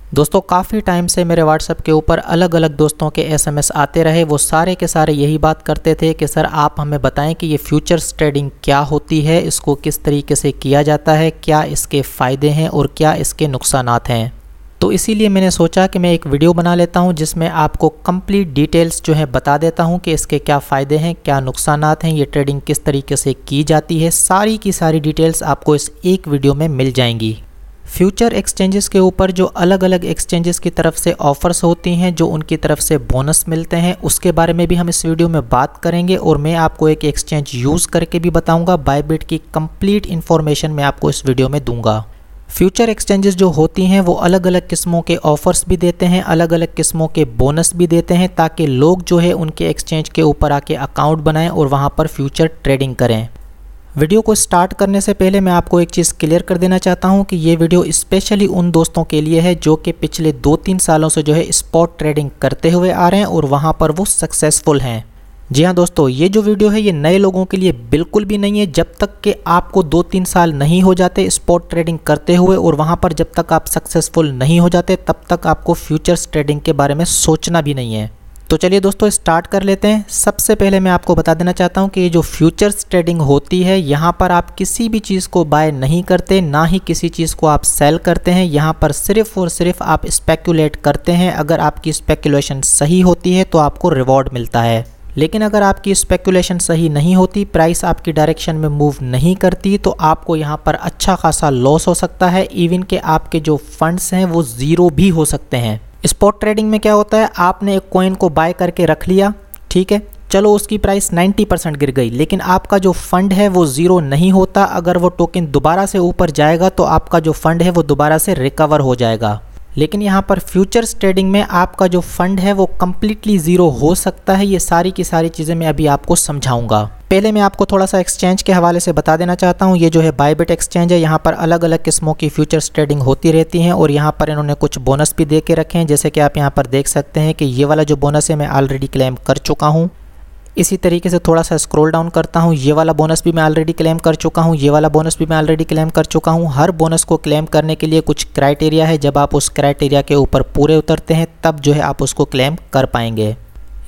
दोस्तों काफ़ी टाइम से मेरे व्हाट्सएप के ऊपर अलग अलग दोस्तों के एसएमएस आते रहे। वो सारे के सारे यही बात करते थे कि सर आप हमें बताएं कि ये फ्यूचर्स ट्रेडिंग क्या होती है, इसको किस तरीके से किया जाता है, क्या इसके फ़ायदे हैं और क्या इसके नुकसानात हैं। तो इसीलिए मैंने सोचा कि मैं एक वीडियो बना लेता हूं जिसमें आपको कंप्लीट डिटेल्स जो है बता देता हूं कि इसके क्या फ़ायदे हैं, क्या नुकसानात हैं, ये ट्रेडिंग किस तरीके से की जाती है। सारी की सारी डिटेल्स आपको इस एक वीडियो में मिल जाएंगी। फ्यूचर एक्सचेंजेस के ऊपर जो अलग अलग एक्सचेंजेस की तरफ से ऑफ़र्स होती हैं, जो उनकी तरफ से बोनस मिलते हैं, उसके बारे में भी हम इस वीडियो में बात करेंगे। और मैं आपको एक एक्सचेंज यूज़ करके भी बताऊंगा। बायबिट की कंप्लीट इन्फॉर्मेशन मैं आपको इस वीडियो में दूंगा। फ्यूचर एक्सचेंजेस जो होती हैं वो अलग अलग किस्मों के ऑफ़र्स भी देते हैं, अलग अलग किस्मों के बोनस भी देते हैं, ताकि लोग जो है उनके एक्सचेंज के ऊपर आके अकाउंट बनाएं और वहाँ पर फ्यूचर ट्रेडिंग करें। वीडियो को स्टार्ट करने से पहले मैं आपको एक चीज़ क्लियर कर देना चाहता हूं कि ये वीडियो स्पेशली उन दोस्तों के लिए है जो कि पिछले 2-3 सालों से जो है स्पॉट ट्रेडिंग करते हुए आ रहे हैं और वहां पर वो सक्सेसफुल हैं। जी हाँ दोस्तों, ये जो वीडियो है ये नए लोगों के लिए बिल्कुल भी नहीं है। जब तक कि आपको 2-3 साल नहीं हो जाते स्पॉट ट्रेडिंग करते हुए और वहाँ पर जब तक आप सक्सेसफुल नहीं हो जाते तब तक आपको फ्यूचर्स ट्रेडिंग के बारे में सोचना भी नहीं है। तो चलिए दोस्तों स्टार्ट कर लेते हैं। सबसे पहले मैं आपको बता देना चाहता हूं कि ये जो फ्यूचर्स ट्रेडिंग होती है, यहाँ पर आप किसी भी चीज़ को बाय नहीं करते, ना ही किसी चीज़ को आप सेल करते हैं। यहाँ पर सिर्फ और सिर्फ आप स्पेक्युलेट करते हैं। अगर आपकी स्पेक्युलेशन सही होती है तो आपको रिवॉर्ड मिलता है, लेकिन अगर आपकी स्पेक्युलेशन सही नहीं होती, प्राइस आपकी डायरेक्शन में मूव नहीं करती, तो आपको यहाँ पर अच्छा खासा लॉस हो सकता है। इवन कि आपके जो फंड्स हैं वो ज़ीरो भी हो सकते हैं। स्पॉट ट्रेडिंग में क्या होता है, आपने एक कॉइन को बाय करके रख लिया, ठीक है, चलो उसकी प्राइस 90% गिर गई, लेकिन आपका जो फंड है वो ज़ीरो नहीं होता। अगर वो टोकन दोबारा से ऊपर जाएगा तो आपका जो फंड है वो दोबारा से रिकवर हो जाएगा। लेकिन यहाँ पर फ्यूचर्स ट्रेडिंग में आपका जो फंड है वो कम्प्लीटली ज़ीरो हो सकता है। ये सारी की सारी चीज़ें मैं अभी आपको समझाऊंगा। पहले मैं आपको थोड़ा सा एक्सचेंज के हवाले से बता देना चाहता हूँ। ये जो है बायबिट एक्सचेंज है, यहाँ पर अलग अलग किस्मों की फ्यूचर्स ट्रेडिंग होती रहती हैं और यहाँ पर इन्होंने कुछ बोनस भी दे के रखे हैं। जैसे कि आप यहाँ पर देख सकते हैं कि ये वाला जो बोनस है मैं ऑलरेडी क्लेम कर चुका हूँ। इसी तरीके से थोड़ा सा स्क्रॉल डाउन करता हूँ, ये वाला बोनस भी मैं ऑलरेडी क्लेम कर चुका हूँ, ये वाला बोनस भी मैं ऑलरेडी क्लेम कर चुका हूँ। हर बोनस को क्लेम करने के लिए कुछ क्राइटेरिया है। जब आप उस क्राइटेरिया के ऊपर पूरे उतरते हैं तब जो है आप उसको क्लेम कर पाएंगे।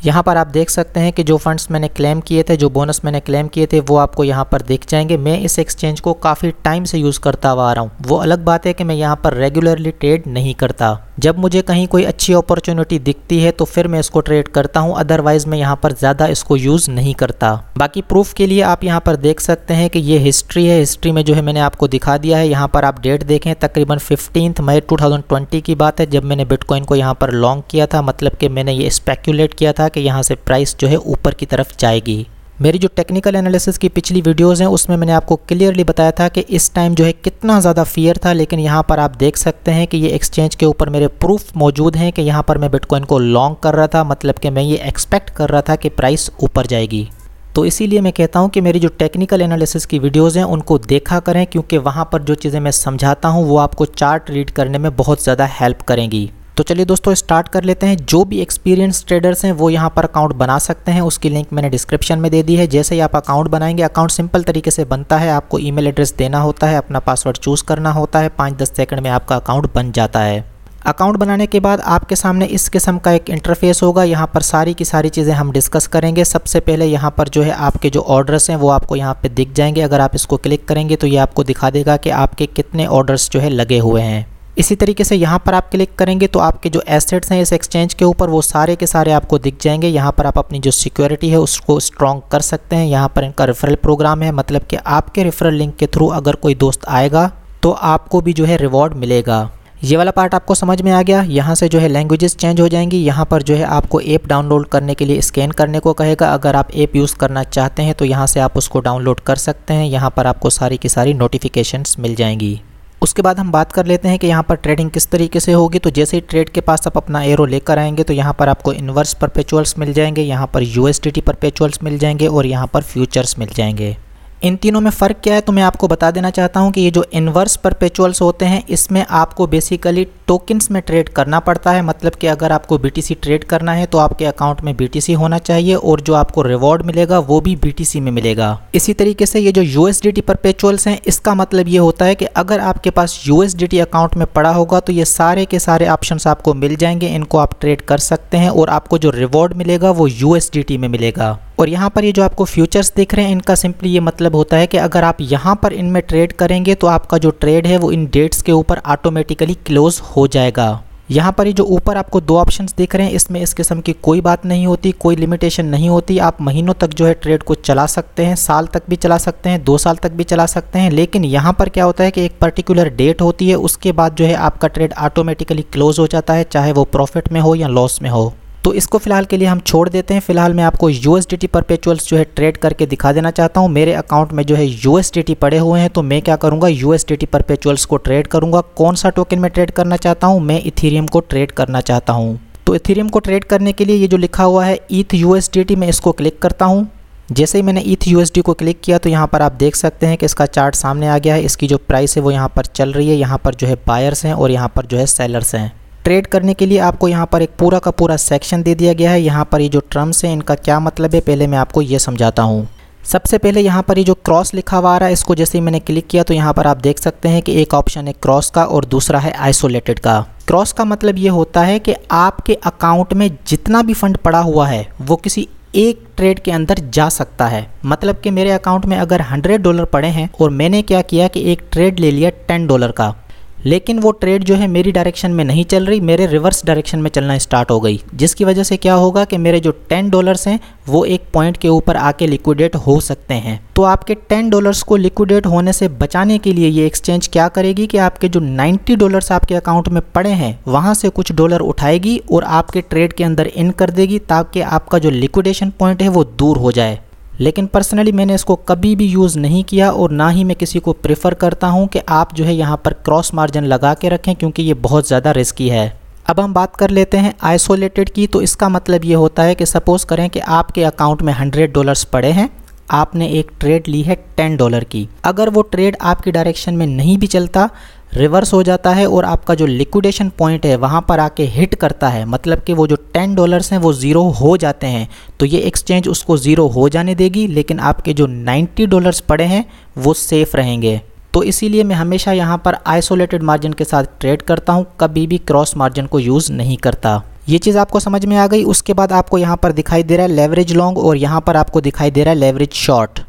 यहाँ पर आप देख सकते हैं कि जो फंड्स मैंने क्लेम किए थे, जो बोनस मैंने क्लेम किए थे, वो आपको यहाँ पर दिख जाएंगे। मैं इस एक्सचेंज को काफ़ी टाइम से यूज़ करता हुआ आ रहा हूँ। वो अलग बात है कि मैं यहाँ पर रेगुलरली ट्रेड नहीं करता। जब मुझे कहीं कोई अच्छी अपॉर्चुनिटी दिखती है तो फिर मैं इसको ट्रेड करता हूँ, अदरवाइज़ मैं यहाँ पर ज़्यादा इसको यूज़ नहीं करता। बाकी प्रूफ के लिए आप यहाँ पर देख सकते हैं कि ये हिस्ट्री है। हिस्ट्री में जो है मैंने आपको दिखा दिया है। यहाँ पर आप डेट देखें, तकरीबन 15 मई 2020 की बात है जब मैंने बिटकॉइन को यहाँ पर लॉन्ग किया था। मतलब कि मैंने ये स्पेक्यूलेट किया था कि यहाँ से प्राइस जो है ऊपर की तरफ जाएगी। मेरी जो टेक्निकल एनालिसिस की पिछली वीडियोस हैं उसमें मैंने आपको क्लियरली बताया था कि इस टाइम जो है कितना ज़्यादा फियर था। लेकिन यहाँ पर आप देख सकते हैं कि ये एक्सचेंज के ऊपर मेरे प्रूफ मौजूद हैं कि यहाँ पर मैं बिटकॉइन को लॉन्ग कर रहा था। मतलब कि मैं ये एक्सपेक्ट कर रहा था कि प्राइस ऊपर जाएगी। तो इसीलिए मैं कहता हूँ कि मेरी जो टेक्निकल एनालिसिस की वीडियोज़ हैं उनको देखा करें, क्योंकि वहाँ पर जो चीज़ें मैं समझाता हूँ वो आपको चार्ट रीड करने में बहुत ज़्यादा हेल्प करेंगी। तो चलिए दोस्तों स्टार्ट कर लेते हैं। जो भी एक्सपीरियंस ट्रेडर्स हैं वो यहाँ पर अकाउंट बना सकते हैं, उसकी लिंक मैंने डिस्क्रिप्शन में दे दी है। जैसे ही आप अकाउंट बनाएंगे, अकाउंट सिंपल तरीके से बनता है। आपको ईमेल एड्रेस देना होता है, अपना पासवर्ड चूज़ करना होता है, 5-10 सेकंड में आपका अकाउंट बन जाता है। अकाउंट बनाने के बाद आपके सामने इस किस्म का एक इंटरफेस होगा। यहाँ पर सारी की सारी चीज़ें हम डिस्कस करेंगे। सबसे पहले यहाँ पर जो है आपके जो ऑर्डर्स हैं वो आपको यहाँ पे दिख जाएंगे। अगर आप इसको क्लिक करेंगे तो ये आपको दिखा देगा कि आपके कितने ऑर्डर्स जो है लगे हुए हैं। इसी तरीके से यहाँ पर आप क्लिक करेंगे तो आपके जो एसेट्स हैं इस एक्सचेंज के ऊपर वो सारे के सारे आपको दिख जाएंगे। यहाँ पर आप अपनी जो सिक्योरिटी है उसको स्ट्रॉन्ग कर सकते हैं। यहाँ पर इनका रेफरल प्रोग्राम है, मतलब कि आपके रेफरल लिंक के थ्रू अगर कोई दोस्त आएगा तो आपको भी जो है रिवॉर्ड मिलेगा। ये वाला पार्ट आपको समझ में आ गया। यहाँ से जो है लैंग्वेजेस चेंज हो जाएंगी। यहाँ पर जो है आपको ऐप डाउनलोड करने के लिए स्कैन करने को कहेगा। अगर आप ऐप यूज़ करना चाहते हैं तो यहाँ से आप उसको डाउनलोड कर सकते हैं। यहाँ पर आपको सारी की सारी नोटिफिकेशंस मिल जाएंगी। उसके बाद हम बात कर लेते हैं कि यहाँ पर ट्रेडिंग किस तरीके से होगी। तो जैसे ही ट्रेड के पास आप अपना एरो लेकर आएंगे तो यहाँ पर आपको इन्वर्स परपेचुअल्स मिल जाएंगे, यहाँ पर USDT परपेचुअल्स मिल जाएंगे और यहाँ पर फ्यूचर्स मिल जाएंगे। इन तीनों में फ़र्क क्या है तो मैं आपको बता देना चाहता हूँ कि ये जो इन्वर्स परपेचुअल्स होते हैं इसमें आपको बेसिकली टोकन्स में ट्रेड करना पड़ता है। मतलब कि अगर आपको BTC ट्रेड करना है तो आपके अकाउंट में BTC होना चाहिए और जो आपको रिवॉर्ड मिलेगा वो भी BTC में मिलेगा। इसी तरीके से ये जो USDT परपेचुअल्स हैं, इसका मतलब ये होता है कि अगर आपके पास USDT अकाउंट में पड़ा होगा तो ये सारे के सारे ऑप्शंस आपको मिल जाएंगे, इनको आप ट्रेड कर सकते हैं और आपको जो रिवॉर्ड मिलेगा वो USDT में मिलेगा। और यहाँ पर ये जो आपको फ्यूचर्स दिख रहे हैं, इनका सिंपली ये मतलब होता है कि अगर आप यहाँ पर इनमें ट्रेड करेंगे तो आपका जो ट्रेड है वो इन डेट्स के ऊपर ऑटोमेटिकली क्लोज हो जाएगा। यहाँ पर ये जो ऊपर आपको दो ऑप्शंस दिख रहे हैं, इसमें इस किस्म की कोई बात नहीं होती, कोई लिमिटेशन नहीं होती। आप महीनों तक जो है ट्रेड को चला सकते हैं, साल तक भी चला सकते हैं, 2 साल तक भी चला सकते हैं। लेकिन यहाँ पर क्या होता है कि एक पर्टिकुलर डेट होती है, उसके बाद जो है आपका ट्रेड ऑटोमेटिकली क्लोज हो जाता है, चाहे वो प्रॉफिट में हो या लॉस में हो। तो इसको फिलहाल के लिए हम छोड़ देते हैं। फिलहाल मैं आपको USDT परपेचुअल्स जो है ट्रेड करके दिखा देना चाहता हूँ। मेरे अकाउंट में जो है USDT पड़े हुए हैं, तो मैं क्या करूँगा, USDT परपेचुअल्स को ट्रेड करूँगा। कौन सा टोकन में ट्रेड करना चाहता हूँ, मैं इथेरियम को ट्रेड करना चाहता हूँ। तो इथेरियम को ट्रेड करने के लिए ये जो लिखा हुआ है ETH/USDT, मैं इसको क्लिक करता हूँ। जैसे ही मैंने ETH/USD को क्लिक किया तो यहाँ पर आप देख सकते हैं कि इसका चार्ट सामने आ गया है। इसकी जो प्राइस है वो यहाँ पर चल रही है। यहाँ पर जो है बायर्स हैं और यहाँ पर जो है सेलर्स हैं। ट्रेड करने के लिए आपको यहाँ पर एक पूरा का पूरा सेक्शन दे दिया गया है। यहाँ पर ये जो टर्म्स हैं, इनका क्या मतलब है, पहले मैं आपको ये समझाता हूँ। सबसे पहले यहाँ पर ये जो क्रॉस लिखा हुआ आ रहा है, इसको जैसे ही मैंने क्लिक किया तो यहाँ पर आप देख सकते हैं कि एक ऑप्शन है क्रॉस का और दूसरा है आइसोलेटेड का। क्रॉस का मतलब ये होता है कि आपके अकाउंट में जितना भी फंड पड़ा हुआ है वो किसी एक ट्रेड के अंदर जा सकता है। मतलब कि मेरे अकाउंट में अगर $100 पड़े हैं और मैंने क्या किया कि एक ट्रेड ले लिया $10 का, लेकिन वो ट्रेड जो है मेरी डायरेक्शन में नहीं चल रही, मेरे रिवर्स डायरेक्शन में चलना स्टार्ट हो गई, जिसकी वजह से क्या होगा कि मेरे जो $10 हैं वो एक पॉइंट के ऊपर आके लिक्विडेट हो सकते हैं। तो आपके $10 को लिक्विडेट होने से बचाने के लिए ये एक्सचेंज क्या करेगी कि आपके जो $90 आपके अकाउंट में पड़े हैं वहाँ से कुछ डॉलर उठाएगी और आपके ट्रेड के अंदर इन कर देगी, ताकि आपका जो लिक्विडेशन पॉइंट है वो दूर हो जाए। लेकिन पर्सनली मैंने इसको कभी भी यूज़ नहीं किया और ना ही मैं किसी को प्रेफर करता हूं कि आप जो है यहाँ पर क्रॉस मार्जिन लगा के रखें, क्योंकि ये बहुत ज़्यादा रिस्की है। अब हम बात कर लेते हैं आइसोलेटेड की। तो इसका मतलब ये होता है कि सपोज़ करें कि आपके अकाउंट में $100 पड़े हैं, आपने एक ट्रेड ली है $10 की। अगर वो ट्रेड आपकी डायरेक्शन में नहीं भी चलता, रिवर्स हो जाता है और आपका जो लिक्विडेशन पॉइंट है वहाँ पर आके हिट करता है, मतलब कि वो जो $10 हैं वो ज़ीरो हो जाते हैं, तो ये एक्सचेंज उसको ज़ीरो हो जाने देगी, लेकिन आपके जो $90 पड़े हैं वो सेफ़ रहेंगे। तो इसीलिए मैं हमेशा यहाँ पर आइसोलेटेड मार्जिन के साथ ट्रेड करता हूँ, कभी भी क्रॉस मार्जिन को यूज़ नहीं करता। ये चीज़ आपको समझ में आ गई। उसके बाद आपको यहाँ पर दिखाई दे रहा है लेवरेज लॉन्ग और यहाँ पर आपको दिखाई दे रहा है लेवरेज शॉर्ट।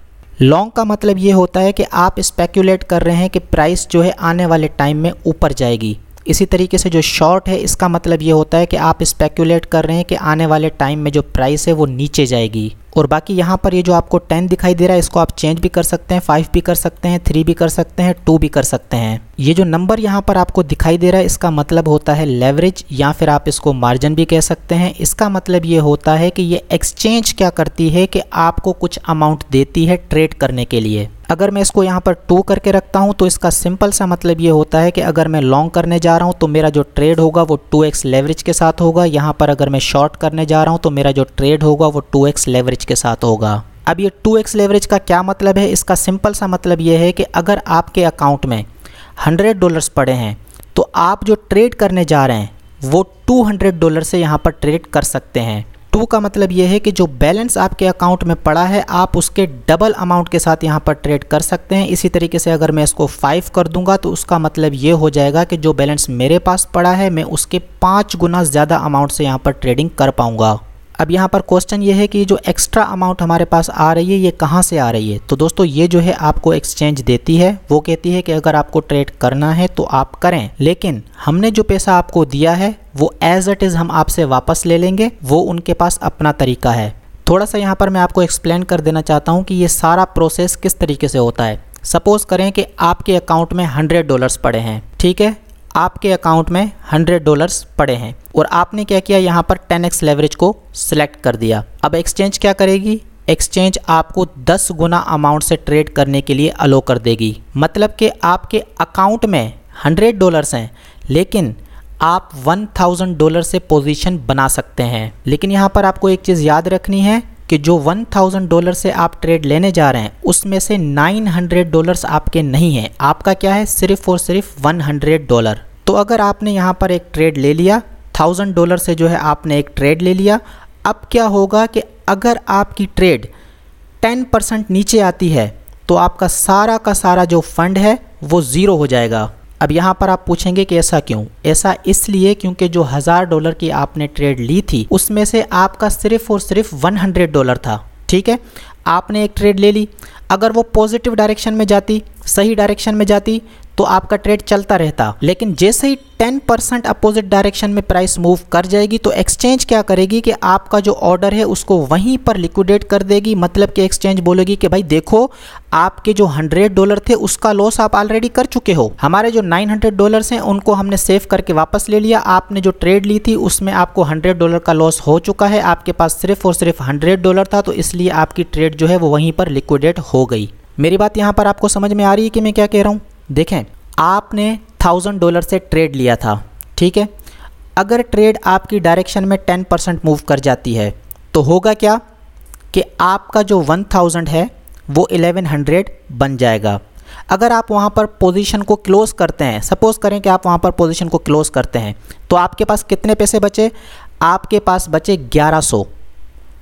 लॉन्ग का मतलब ये होता है कि आप स्पेक्यूलेट कर रहे हैं कि प्राइस जो है आने वाले टाइम में ऊपर जाएगी। इसी तरीके से जो शॉर्ट है, इसका मतलब ये होता है कि आप स्पेक्यूलेट कर रहे हैं कि आने वाले टाइम में जो प्राइस है वो नीचे जाएगी। और बाकी यहाँ पर ये जो आपको 10 दिखाई दे रहा है, इसको आप चेंज भी कर सकते हैं, 5 भी कर सकते हैं, 3 भी कर सकते हैं, 2 भी कर सकते हैं। ये जो नंबर यहाँ पर आपको दिखाई दे रहा है, इसका मतलब होता है लेवरेज, या फिर आप इसको मार्जिन भी कह सकते हैं। इसका मतलब ये होता है कि ये एक्सचेंज क्या करती है कि आपको कुछ अमाउंट देती है ट्रेड करने के लिए। अगर मैं इसको यहाँ पर 2 करके रखता हूँ तो इसका सिंपल सा मतलब ये होता है कि अगर मैं लॉन्ग करने जा रहा हूँ तो मेरा जो ट्रेड होगा वो 2x लेवरेज के साथ होगा। यहाँ पर अगर मैं शॉर्ट करने जा रहा हूँ तो मेरा जो ट्रेड होगा वो 2x लेवरेज के साथ होगा। अब ये 2x लेवरेज का क्या मतलब है, इसका सिंपल सा मतलब ये है कि अगर आपके अकाउंट में $100 पड़े हैं तो आप जो ट्रेड करने जा रहे हैं वो $200 से यहाँ पर ट्रेड कर सकते हैं। 2 का मतलब ये है कि जो बैलेंस आपके अकाउंट में पड़ा है आप उसके डबल अमाउंट के साथ यहाँ पर ट्रेड कर सकते हैं। इसी तरीके से अगर मैं इसको 5 कर दूंगा तो उसका मतलब ये हो जाएगा कि जो बैलेंस मेरे पास पड़ा है मैं उसके 5 गुना ज़्यादा अमाउंट से यहाँ पर ट्रेडिंग कर पाऊँगा। अब यहाँ पर क्वेश्चन ये है कि जो एक्स्ट्रा अमाउंट हमारे पास आ रही है ये कहाँ से आ रही है। तो दोस्तों ये जो है आपको एक्सचेंज देती है, वो कहती है कि अगर आपको ट्रेड करना है तो आप करें, लेकिन हमने जो पैसा आपको दिया है वो एज इट इज़ हम आपसे वापस ले लेंगे। वो उनके पास अपना तरीका है। थोड़ा सा यहाँ पर मैं आपको एक्सप्लेन कर देना चाहता हूँ कि ये सारा प्रोसेस किस तरीके से होता है। सपोज़ करें कि आपके अकाउंट में $100 पड़े हैं, ठीक है, आपके अकाउंट में $100 पड़े हैं और आपने क्या किया, यहाँ पर 10x लेवरेज को सिलेक्ट कर दिया। अब एक्सचेंज क्या करेगी, एक्सचेंज आपको 10 गुना अमाउंट से ट्रेड करने के लिए अलो कर देगी। मतलब कि आपके अकाउंट में $100 हैं लेकिन आप $1000 से पोजीशन बना सकते हैं। लेकिन यहाँ पर आपको एक चीज़ याद रखनी है कि जो $1000 से आप ट्रेड लेने जा रहे हैं उसमें से $900 आपके नहीं हैं, आपका क्या है, सिर्फ और सिर्फ $100। तो अगर आपने यहाँ पर एक ट्रेड ले लिया, $1000 से जो है आपने एक ट्रेड ले लिया, अब क्या होगा कि अगर आपकी ट्रेड 10% नीचे आती है तो आपका सारा का सारा जो फंड है वो ज़ीरो हो जाएगा। अब यहाँ पर आप पूछेंगे कि ऐसा क्यों? ऐसा इसलिए क्योंकि जो $1000 की आपने ट्रेड ली थी उसमें से आपका सिर्फ और सिर्फ $100 था। ठीक है, आपने एक ट्रेड ले ली, अगर वो पॉजिटिव डायरेक्शन में जाती, सही डायरेक्शन में जाती तो आपका ट्रेड चलता रहता, लेकिन जैसे ही 10% अपोजिट डायरेक्शन में प्राइस मूव कर जाएगी तो एक्सचेंज क्या करेगी कि आपका जो ऑर्डर है उसको वहीं पर लिक्विडेट कर देगी। मतलब कि एक्सचेंज बोलेगी कि भाई देखो, आपके जो $100 थे उसका लॉस आप ऑलरेडी कर चुके हो, हमारे जो $900 हैं उनको हमने सेव करके वापस ले लिया, आपने जो ट्रेड ली थी उसमें आपको $100 का लॉस हो चुका है, आपके पास सिर्फ और सिर्फ $100 था, तो इसलिए आपकी ट्रेड जो है वो वहीं पर लिक्विडेट हो गई। मेरी बात यहाँ पर आपको समझ में आ रही है कि मैं क्या कह रहा हूँ? देखें, आपने $1000 से ट्रेड लिया था, ठीक है, अगर ट्रेड आपकी डायरेक्शन में 10% मूव कर जाती है तो होगा क्या कि आपका जो 1000 है वो 1100 बन जाएगा। अगर आप वहाँ पर पोजीशन को क्लोज करते हैं, सपोज करें कि आप वहाँ पर पोजीशन को क्लोज करते हैं, तो आपके पास कितने पैसे बचे? आपके पास बचे 1100।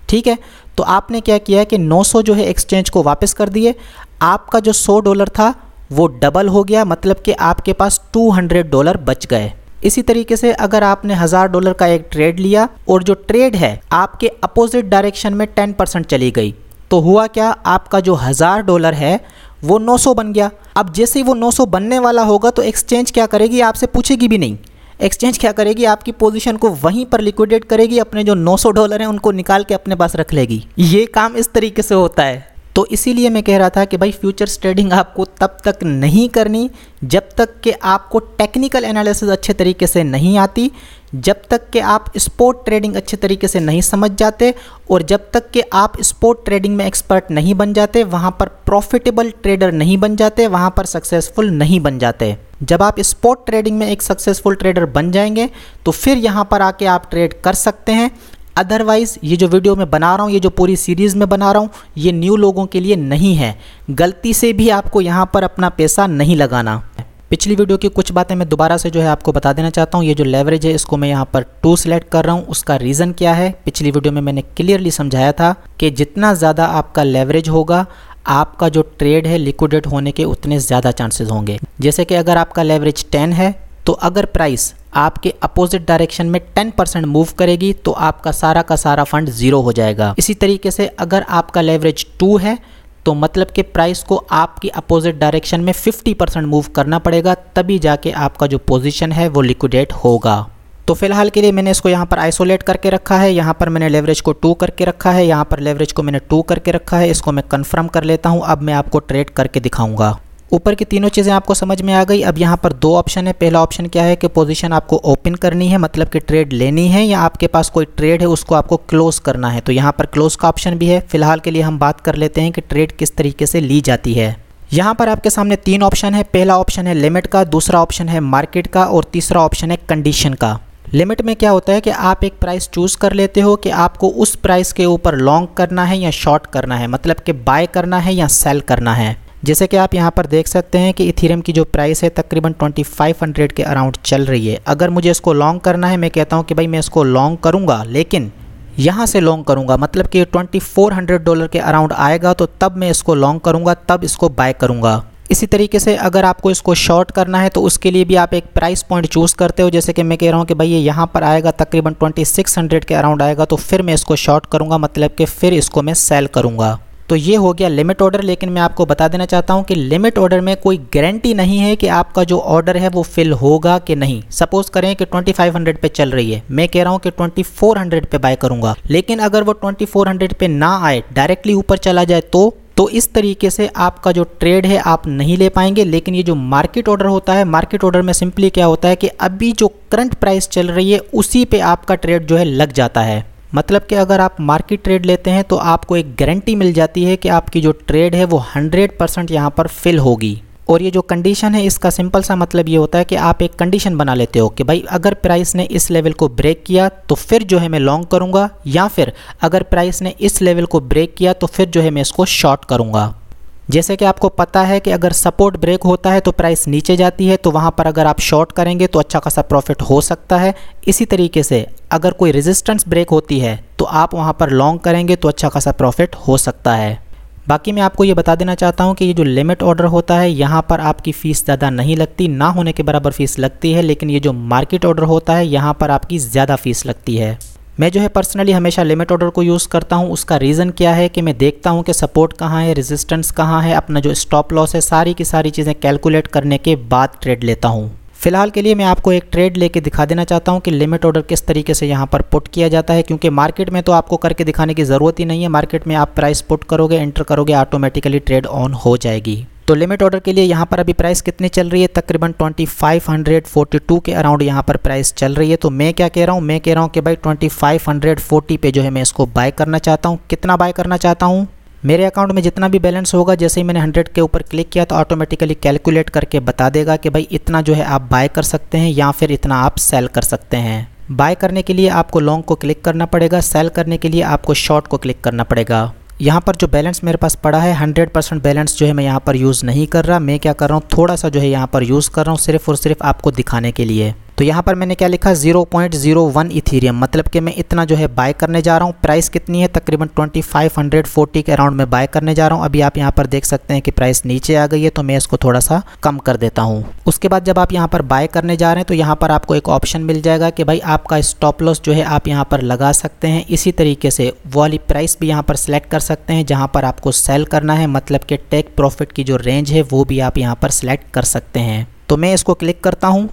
ठीक है, तो आपने क्या किया कि 900 जो है एक्सचेंज को वापस कर दिए, आपका जो $100 था वो डबल हो गया, मतलब कि आपके पास $200 बच गए। इसी तरीके से अगर आपने $1000 का एक ट्रेड लिया और जो ट्रेड है आपके अपोजिट डायरेक्शन में 10% चली गई, तो हुआ क्या, आपका जो $1000 है वो 900 बन गया। अब जैसे ही वो 900 बनने वाला होगा तो एक्सचेंज क्या करेगी, आपसे पूछेगी भी नहीं, एक्सचेंज क्या करेगी, आपकी पोजीशन को वहीं पर लिक्विडेट करेगी, अपने जो $900 हैं उनको निकाल के अपने पास रख लेगी। ये काम इस तरीके से होता है। तो इसीलिए मैं कह रहा था कि भाई फ्यूचर्स ट्रेडिंग आपको तब तक नहीं करनी जब तक कि आपको टेक्निकल एनालिसिस अच्छे तरीके से नहीं आती, जब तक कि आप स्पॉट ट्रेडिंग अच्छे तरीके से नहीं समझ जाते, और जब तक कि आप स्पॉट ट्रेडिंग में एक्सपर्ट नहीं बन जाते, वहाँ पर प्रॉफिटेबल ट्रेडर नहीं बन जाते, वहाँ पर सक्सेसफुल नहीं बन जाते। जब आप स्पॉट ट्रेडिंग में एक सक्सेसफुल ट्रेडर बन जाएंगे तो फिर यहाँ पर आके आप ट्रेड कर सकते हैं। अदरवाइज़ ये जो वीडियो मैं बना रहा हूँ, ये जो पूरी सीरीज़ में बना रहा हूँ, ये न्यू लोगों के लिए नहीं है। गलती से भी आपको यहाँ पर अपना पैसा नहीं लगाना। पिछली वीडियो की कुछ बातें मैं दोबारा से जो है आपको बता देना चाहता हूँ। ये जो लेवरेज है इसको मैं यहाँ पर 2 सेलेक्ट कर रहा हूँ, उसका रीज़न क्या है? पिछली वीडियो में मैंने क्लियरली समझाया था कि जितना ज़्यादा आपका लेवरेज होगा, आपका जो ट्रेड है लिक्विडेट होने के उतने ज़्यादा चांसेस होंगे। जैसे कि अगर आपका लेवरेज 10 है तो अगर प्राइस आपके अपोजिट डायरेक्शन में 10% मूव करेगी तो आपका सारा का सारा फंड ज़ीरो हो जाएगा। इसी तरीके से अगर आपका लेवरेज 2 है तो मतलब कि प्राइस को आपकी अपोजिट डायरेक्शन में 50% मूव करना पड़ेगा, तभी जाके आपका जो पोजीशन है वो लिक्विडेट होगा। तो फिलहाल के लिए मैंने इसको यहाँ पर आइसोलेट करके रखा है, यहाँ पर मैंने लेवरेज को 2 करके रखा है, यहाँ पर लेवरेज को मैंने 2 करके रखा है। इसको मैं कंफर्म कर लेता हूँ, अब मैं आपको ट्रेड करके दिखाऊंगा। ऊपर की तीनों चीज़ें आपको समझ में आ गई। अब यहाँ पर 2 ऑप्शन है। पहला ऑप्शन क्या है कि पोजीशन आपको ओपन करनी है, मतलब कि ट्रेड लेनी है, या आपके पास कोई ट्रेड है उसको आपको क्लोज करना है, तो यहाँ पर क्लोज का ऑप्शन भी है। फिलहाल के लिए हम बात कर लेते हैं कि ट्रेड किस तरीके से ली जाती है। यहाँ पर आपके सामने 3 ऑप्शन है। पहला ऑप्शन है लिमिट का, दूसरा ऑप्शन है मार्केट का, और तीसरा ऑप्शन है कंडीशन का। लिमिट में क्या होता है कि आप एक प्राइस चूज़ कर लेते हो कि आपको उस प्राइस के ऊपर लॉन्ग करना है या शॉर्ट करना है, मतलब कि बाय करना है या सेल करना है। जैसे कि आप यहाँ पर देख सकते हैं कि इथेरियम की जो प्राइस है तकरीबन 2500 के अराउंड चल रही है। अगर मुझे इसको लॉन्ग करना है, मैं कहता हूँ कि भाई मैं इसको लॉन्ग करूँगा, लेकिन यहाँ से लॉन्ग करूँगा, मतलब कि $2400 के अराउंड आएगा तो तब मैं इसको लॉन्ग करूँगा, तब इसको बाय करूँगा। इसी तरीके से अगर आपको इसको शॉर्ट करना है तो उसके लिए भी आप एक प्राइस पॉइंट चूज़ करते हो। जैसे कि मैं कह रहा हूँ कि भाई ये यहाँ पर आएगा, तकरीबन 2600 के अराउंड आएगा, तो फिर मैं इसको शॉर्ट करूँगा, मतलब कि फिर इसको मैं सेल करूँगा। तो ये हो गया लिमिट ऑर्डर। लेकिन मैं आपको बता देना चाहता हूँ कि लिमिट ऑर्डर में कोई गारंटी नहीं है कि आपका जो ऑर्डर है वो फिल होगा कि नहीं। सपोज करें कि 2500 पे चल रही है, मैं कह रहा हूँ कि 2400 पे बाय करूँगा, लेकिन अगर वो 2400 पे ना आए, डायरेक्टली ऊपर चला जाए तो इस तरीके से आपका जो ट्रेड है आप नहीं ले पाएंगे। लेकिन ये जो मार्केट ऑर्डर होता है, मार्केट ऑर्डर में सिंपली क्या होता है कि अभी जो करंट प्राइस चल रही है उसी पे आपका ट्रेड जो है लग जाता है। मतलब कि अगर आप मार्केट ट्रेड लेते हैं तो आपको एक गारंटी मिल जाती है कि आपकी जो ट्रेड है वो 100% यहाँ पर फिल होगी। और ये जो कंडीशन है, इसका सिंपल सा मतलब ये होता है कि आप एक कंडीशन बना लेते हो कि भाई अगर प्राइस ने इस लेवल को ब्रेक किया तो फिर जो है मैं लॉन्ग करूँगा, या फिर अगर प्राइस ने इस लेवल को ब्रेक किया तो फिर जो है मैं इसको शॉर्ट करूँगा। जैसे कि आपको पता है कि अगर सपोर्ट ब्रेक होता है तो प्राइस नीचे जाती है, तो वहाँ पर अगर आप शॉर्ट करेंगे तो अच्छा खासा प्रॉफिट हो सकता है। इसी तरीके से अगर कोई रेजिस्टेंस ब्रेक होती है तो आप वहाँ पर लॉन्ग करेंगे तो अच्छा खासा प्रॉफिट हो सकता है। बाकी मैं आपको ये बता देना चाहता हूँ कि ये जो लिमिट ऑर्डर होता है यहाँ पर आपकी फ़ीस ज़्यादा नहीं लगती, ना होने के बराबर फ़ीस लगती है, लेकिन ये जो मार्केट ऑर्डर होता है यहाँ पर आपकी ज़्यादा फ़ीस लगती है। मैं जो है पर्सनली हमेशा लिमिट ऑर्डर को यूज़ करता हूँ। उसका रीज़न क्या है कि मैं देखता हूँ कि सपोर्ट कहाँ है, रेजिस्टेंस कहाँ है, अपना जो स्टॉप लॉस है, सारी की सारी चीज़ें कैलकुलेट करने के बाद ट्रेड लेता हूँ। फिलहाल के लिए मैं आपको एक ट्रेड लेके दिखा देना चाहता हूँ कि लिमिट ऑर्डर किस तरीके से यहाँ पर पुट किया जाता है, क्योंकि मार्केट में तो आपको करके दिखाने की ज़रूरत ही नहीं है। मार्केट में आप प्राइस पुट करोगे, एंटर करोगे, ऑटोमेटिकली ट्रेड ऑन हो जाएगी। तो लिमिट ऑर्डर के लिए यहाँ पर अभी प्राइस कितनी चल रही है, तकरीबन 2542 के अराउंड यहाँ पर प्राइस चल रही है। तो मैं क्या कह रहा हूँ, मैं कह रहा हूँ कि भाई 2540 पे जो है मैं इसको बाय करना चाहता हूँ। कितना बाय करना चाहता हूँ, मेरे अकाउंट में जितना भी बैलेंस होगा, जैसे ही मैंने 100 के ऊपर क्लिक किया तो ऑटोमेटिकली कैलकुलेट करके बता देगा कि भाई इतना जो है आप बाय कर सकते हैं या फिर इतना आप सेल कर सकते हैं। बाय करने के लिए आपको लॉन्ग को क्लिक करना पड़ेगा, सेल करने के लिए आपको शॉर्ट को क्लिक करना पड़ेगा। यहाँ पर जो बैलेंस मेरे पास पड़ा है 100% बैलेंस जो है मैं यहाँ पर यूज़ नहीं कर रहा। मैं क्या कर रहा हूँ, थोड़ा सा जो है यहाँ पर यूज़ कर रहा हूँ सिर्फ और सिर्फ आपको दिखाने के लिए। तो यहाँ पर मैंने क्या लिखा, 0.01 इथीरियम, मतलब कि मैं इतना जो है बाय करने जा रहा हूँ। प्राइस कितनी है, तकरीबन 2540 के अराउंड में बाय करने जा रहा हूँ। अभी आप यहाँ पर देख सकते हैं कि प्राइस नीचे आ गई है, तो मैं इसको थोड़ा सा कम कर देता हूँ। उसके बाद जब आप यहाँ पर बाय करने जा रहे हैं तो यहाँ पर आपको एक ऑप्शन मिल जाएगा कि भाई आपका स्टॉप लॉस जो है आप यहाँ पर लगा सकते हैं। इसी तरीके से वो वाली प्राइस भी यहाँ पर सेलेक्ट कर सकते हैं जहाँ पर आपको सेल करना है, मतलब कि टेक प्रॉफिट की जो रेंज है वो भी आप यहाँ पर सेलेक्ट कर सकते हैं। तो मैं इसको क्लिक करता हूँ।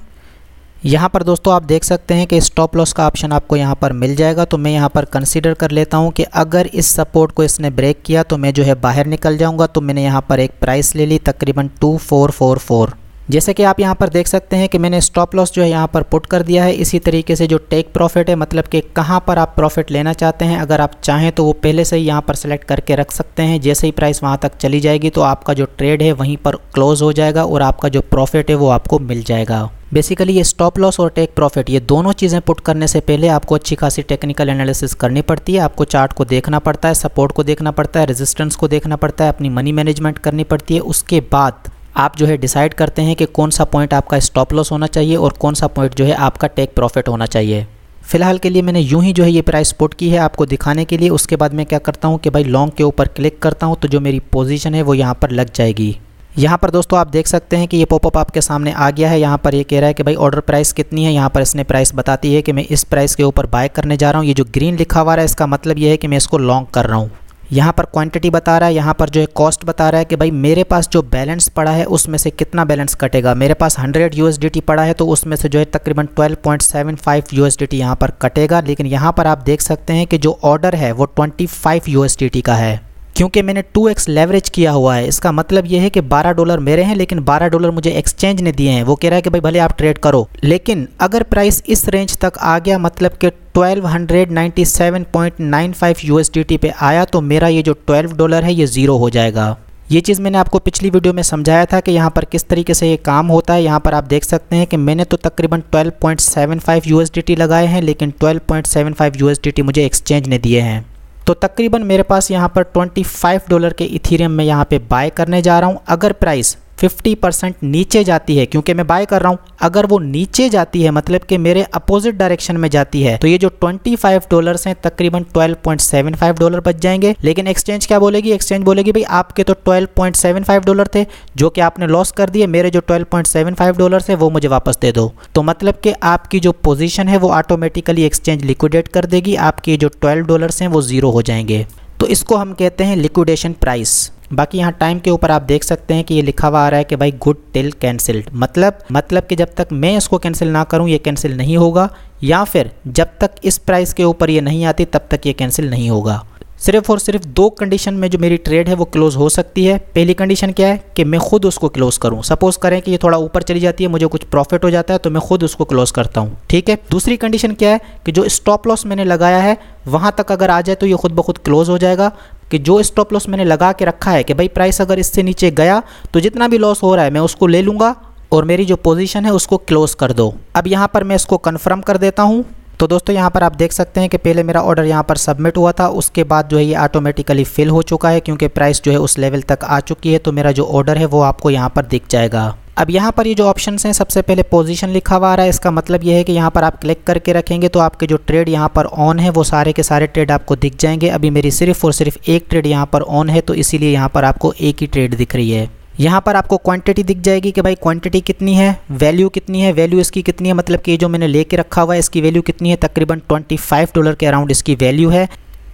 यहाँ पर दोस्तों आप देख सकते हैं कि स्टॉप लॉस का ऑप्शन आपको यहाँ पर मिल जाएगा। तो मैं यहाँ पर कंसीडर कर लेता हूँ कि अगर इस सपोर्ट को इसने ब्रेक किया तो मैं जो है बाहर निकल जाऊँगा। तो मैंने यहाँ पर एक प्राइस ले ली तकरीबन 2444। जैसे कि आप यहाँ पर देख सकते हैं कि मैंने स्टॉप लॉस जो है यहाँ पर पुट कर दिया है। इसी तरीके से जो टेक प्रॉफिट है, मतलब कि कहाँ पर आप प्रॉफिट लेना चाहते हैं, अगर आप चाहें तो वो पहले से ही यहाँ पर सेलेक्ट करके रख सकते हैं। जैसे ही प्राइस वहाँ तक चली जाएगी तो आपका जो ट्रेड है वहीं पर क्लोज हो जाएगा और आपका जो प्रॉफिट है वो आपको मिल जाएगा। बेसिकली ये स्टॉप लॉस और टेक प्रॉफिट, ये दोनों चीज़ें पुट करने से पहले आपको अच्छी खासी टेक्निकल एनालिसिस करनी पड़ती है। आपको चार्ट को देखना पड़ता है, सपोर्ट को देखना पड़ता है, रेजिस्टेंस को देखना पड़ता है, अपनी मनी मैनेजमेंट करनी पड़ती है। उसके बाद आप जो है डिसाइड करते हैं कि कौन सा पॉइंट आपका स्टॉप लॉस होना चाहिए और कौन सा पॉइंट जो है आपका टेक प्रॉफिट होना चाहिए। फिलहाल के लिए मैंने यूं ही जो है ये प्राइस पुट की है आपको दिखाने के लिए। उसके बाद मैं क्या करता हूं कि भाई लॉन्ग के ऊपर क्लिक करता हूं तो जो मेरी पोजीशन है वो यहाँ पर लग जाएगी। यहाँ पर दोस्तों आप देख सकते हैं कि ये पॉपअप आपके सामने आ गया है। यहाँ पर ये कह रहा है कि भाई ऑर्डर प्राइस कितनी है। यहाँ पर इसने प्राइस बताती है कि मैं इस प्राइस के ऊपर बाय करने जा रहा हूँ। ये जो ग्रीन लिखा हुआ है इसका मतलब ये है कि मैं इसको लॉन्ग कर रहा हूँ। यहाँ पर क्वांटिटी बता रहा है, यहाँ पर जो है कॉस्ट बता रहा है कि भाई मेरे पास जो बैलेंस पड़ा है उसमें से कितना बैलेंस कटेगा। मेरे पास 100 USDT पड़ा है तो उसमें से जो है तकरीबन 12.75 USDT यहाँ पर कटेगा। लेकिन यहाँ पर आप देख सकते हैं कि जो ऑर्डर है वो 25 USDT का है, क्योंकि मैंने 2x लेवरेज किया हुआ है। इसका मतलब ये है कि $12 मेरे हैं लेकिन $12 मुझे एक्सचेंज ने दिए हैं। वो कह रहा है कि भाई भले आप ट्रेड करो, लेकिन अगर प्राइस इस रेंज तक आ गया, मतलब कि 1297.95 USDT पे आया, तो मेरा ये जो $12 है ये ज़ीरो हो जाएगा। ये चीज़ मैंने आपको पिछली वीडियो में समझाया था कि यहाँ पर किस तरीके से ये काम होता है। यहाँ पर आप देख सकते हैं कि मैंने तो तकरीबन 12.75 USDT लगाए हैं, लेकिन 12.75 USDT मुझे एक्सचेंज ने दिए हैं। तो तकरीबन मेरे पास यहाँ पर $25 के इथीरियम में यहाँ पे बाय करने जा रहा हूँ। अगर प्राइस 50% नीचे जाती है, क्योंकि मैं बाय कर रहा हूँ, अगर वो नीचे जाती है मतलब कि मेरे अपोजिट डायरेक्शन में जाती है, तो ये जो $25 हैं तकरीबन $12.75 बच जाएंगे। लेकिन एक्सचेंज क्या बोलेगी, एक्सचेंज बोलेगी भाई आपके तो $12.75 थे जो कि आपने लॉस कर दिए, मेरे जो $12.75 है वो मुझे वापस दे दो। तो मतलब कि आपकी जो पोजीशन है वो ऑटोमेटिकली एक्सचेंज लिक्विडेट कर देगी, आपके जो $12 हैं वो ज़ीरो हो जाएंगे। तो इसको हम कहते हैं लिक्विडेशन प्राइस। बाकी यहाँ टाइम के ऊपर आप देख सकते हैं कि ये लिखा हुआ आ रहा है कि भाई गुड टिल कैंसिल्ड, मतलब कि जब तक मैं इसको कैंसिल ना करूँ ये कैंसिल नहीं होगा, या फिर जब तक इस प्राइस के ऊपर ये नहीं आती तब तक ये कैंसिल नहीं होगा। सिर्फ और सिर्फ दो कंडीशन में जो मेरी ट्रेड है वो क्लोज हो सकती है। पहली कंडीशन क्या है कि मैं खुद उसको क्लोज करूं। सपोज करें कि ये थोड़ा ऊपर चली जाती है, मुझे कुछ प्रॉफिट हो जाता है तो मैं खुद उसको क्लोज करता हूं, ठीक है। दूसरी कंडीशन क्या है कि जो स्टॉप लॉस मैंने लगाया है वहां तक अगर आ जाए तो ये खुद ब खुद क्लोज हो जाएगा। कि जो स्टॉप लॉस मैंने लगा के रखा है कि भाई प्राइस अगर इससे नीचे गया तो जितना भी लॉस हो रहा है मैं उसको ले लूँगा और मेरी जो पोजीशन है उसको क्लोज कर दो। अब यहाँ पर मैं इसको कन्फर्म कर देता हूँ। तो दोस्तों यहाँ पर आप देख सकते हैं कि पहले मेरा ऑर्डर यहाँ पर सबमिट हुआ था, उसके बाद जो है ये ऑटोमेटिकली फिल हो चुका है क्योंकि प्राइस जो है उस लेवल तक आ चुकी है। तो मेरा जो ऑर्डर है वो आपको यहाँ पर दिख जाएगा। अब यहाँ पर ये जो ऑप्शंस हैं, सबसे पहले पोजीशन लिखा हुआ आ रहा है। इसका मतलब ये है कि यहाँ पर आप क्लिक करके रखेंगे तो आपके जो ट्रेड यहाँ पर ऑन है वो सारे के सारे ट्रेड आपको दिख जाएंगे। अभी मेरी सिर्फ और सिर्फ एक ट्रेड यहाँ पर ऑन है, तो इसीलिए यहाँ पर आपको एक ही ट्रेड दिख रही है। यहाँ पर आपको क्वांटिटी दिख जाएगी कि भाई क्वांटिटी कितनी है, वैल्यू कितनी है, वैल्यू इसकी कितनी है, मतलब कि ये जो मैंने लेके रखा हुआ है इसकी वैल्यू कितनी है, तकरीबन $25 के अराउंड इसकी वैल्यू है।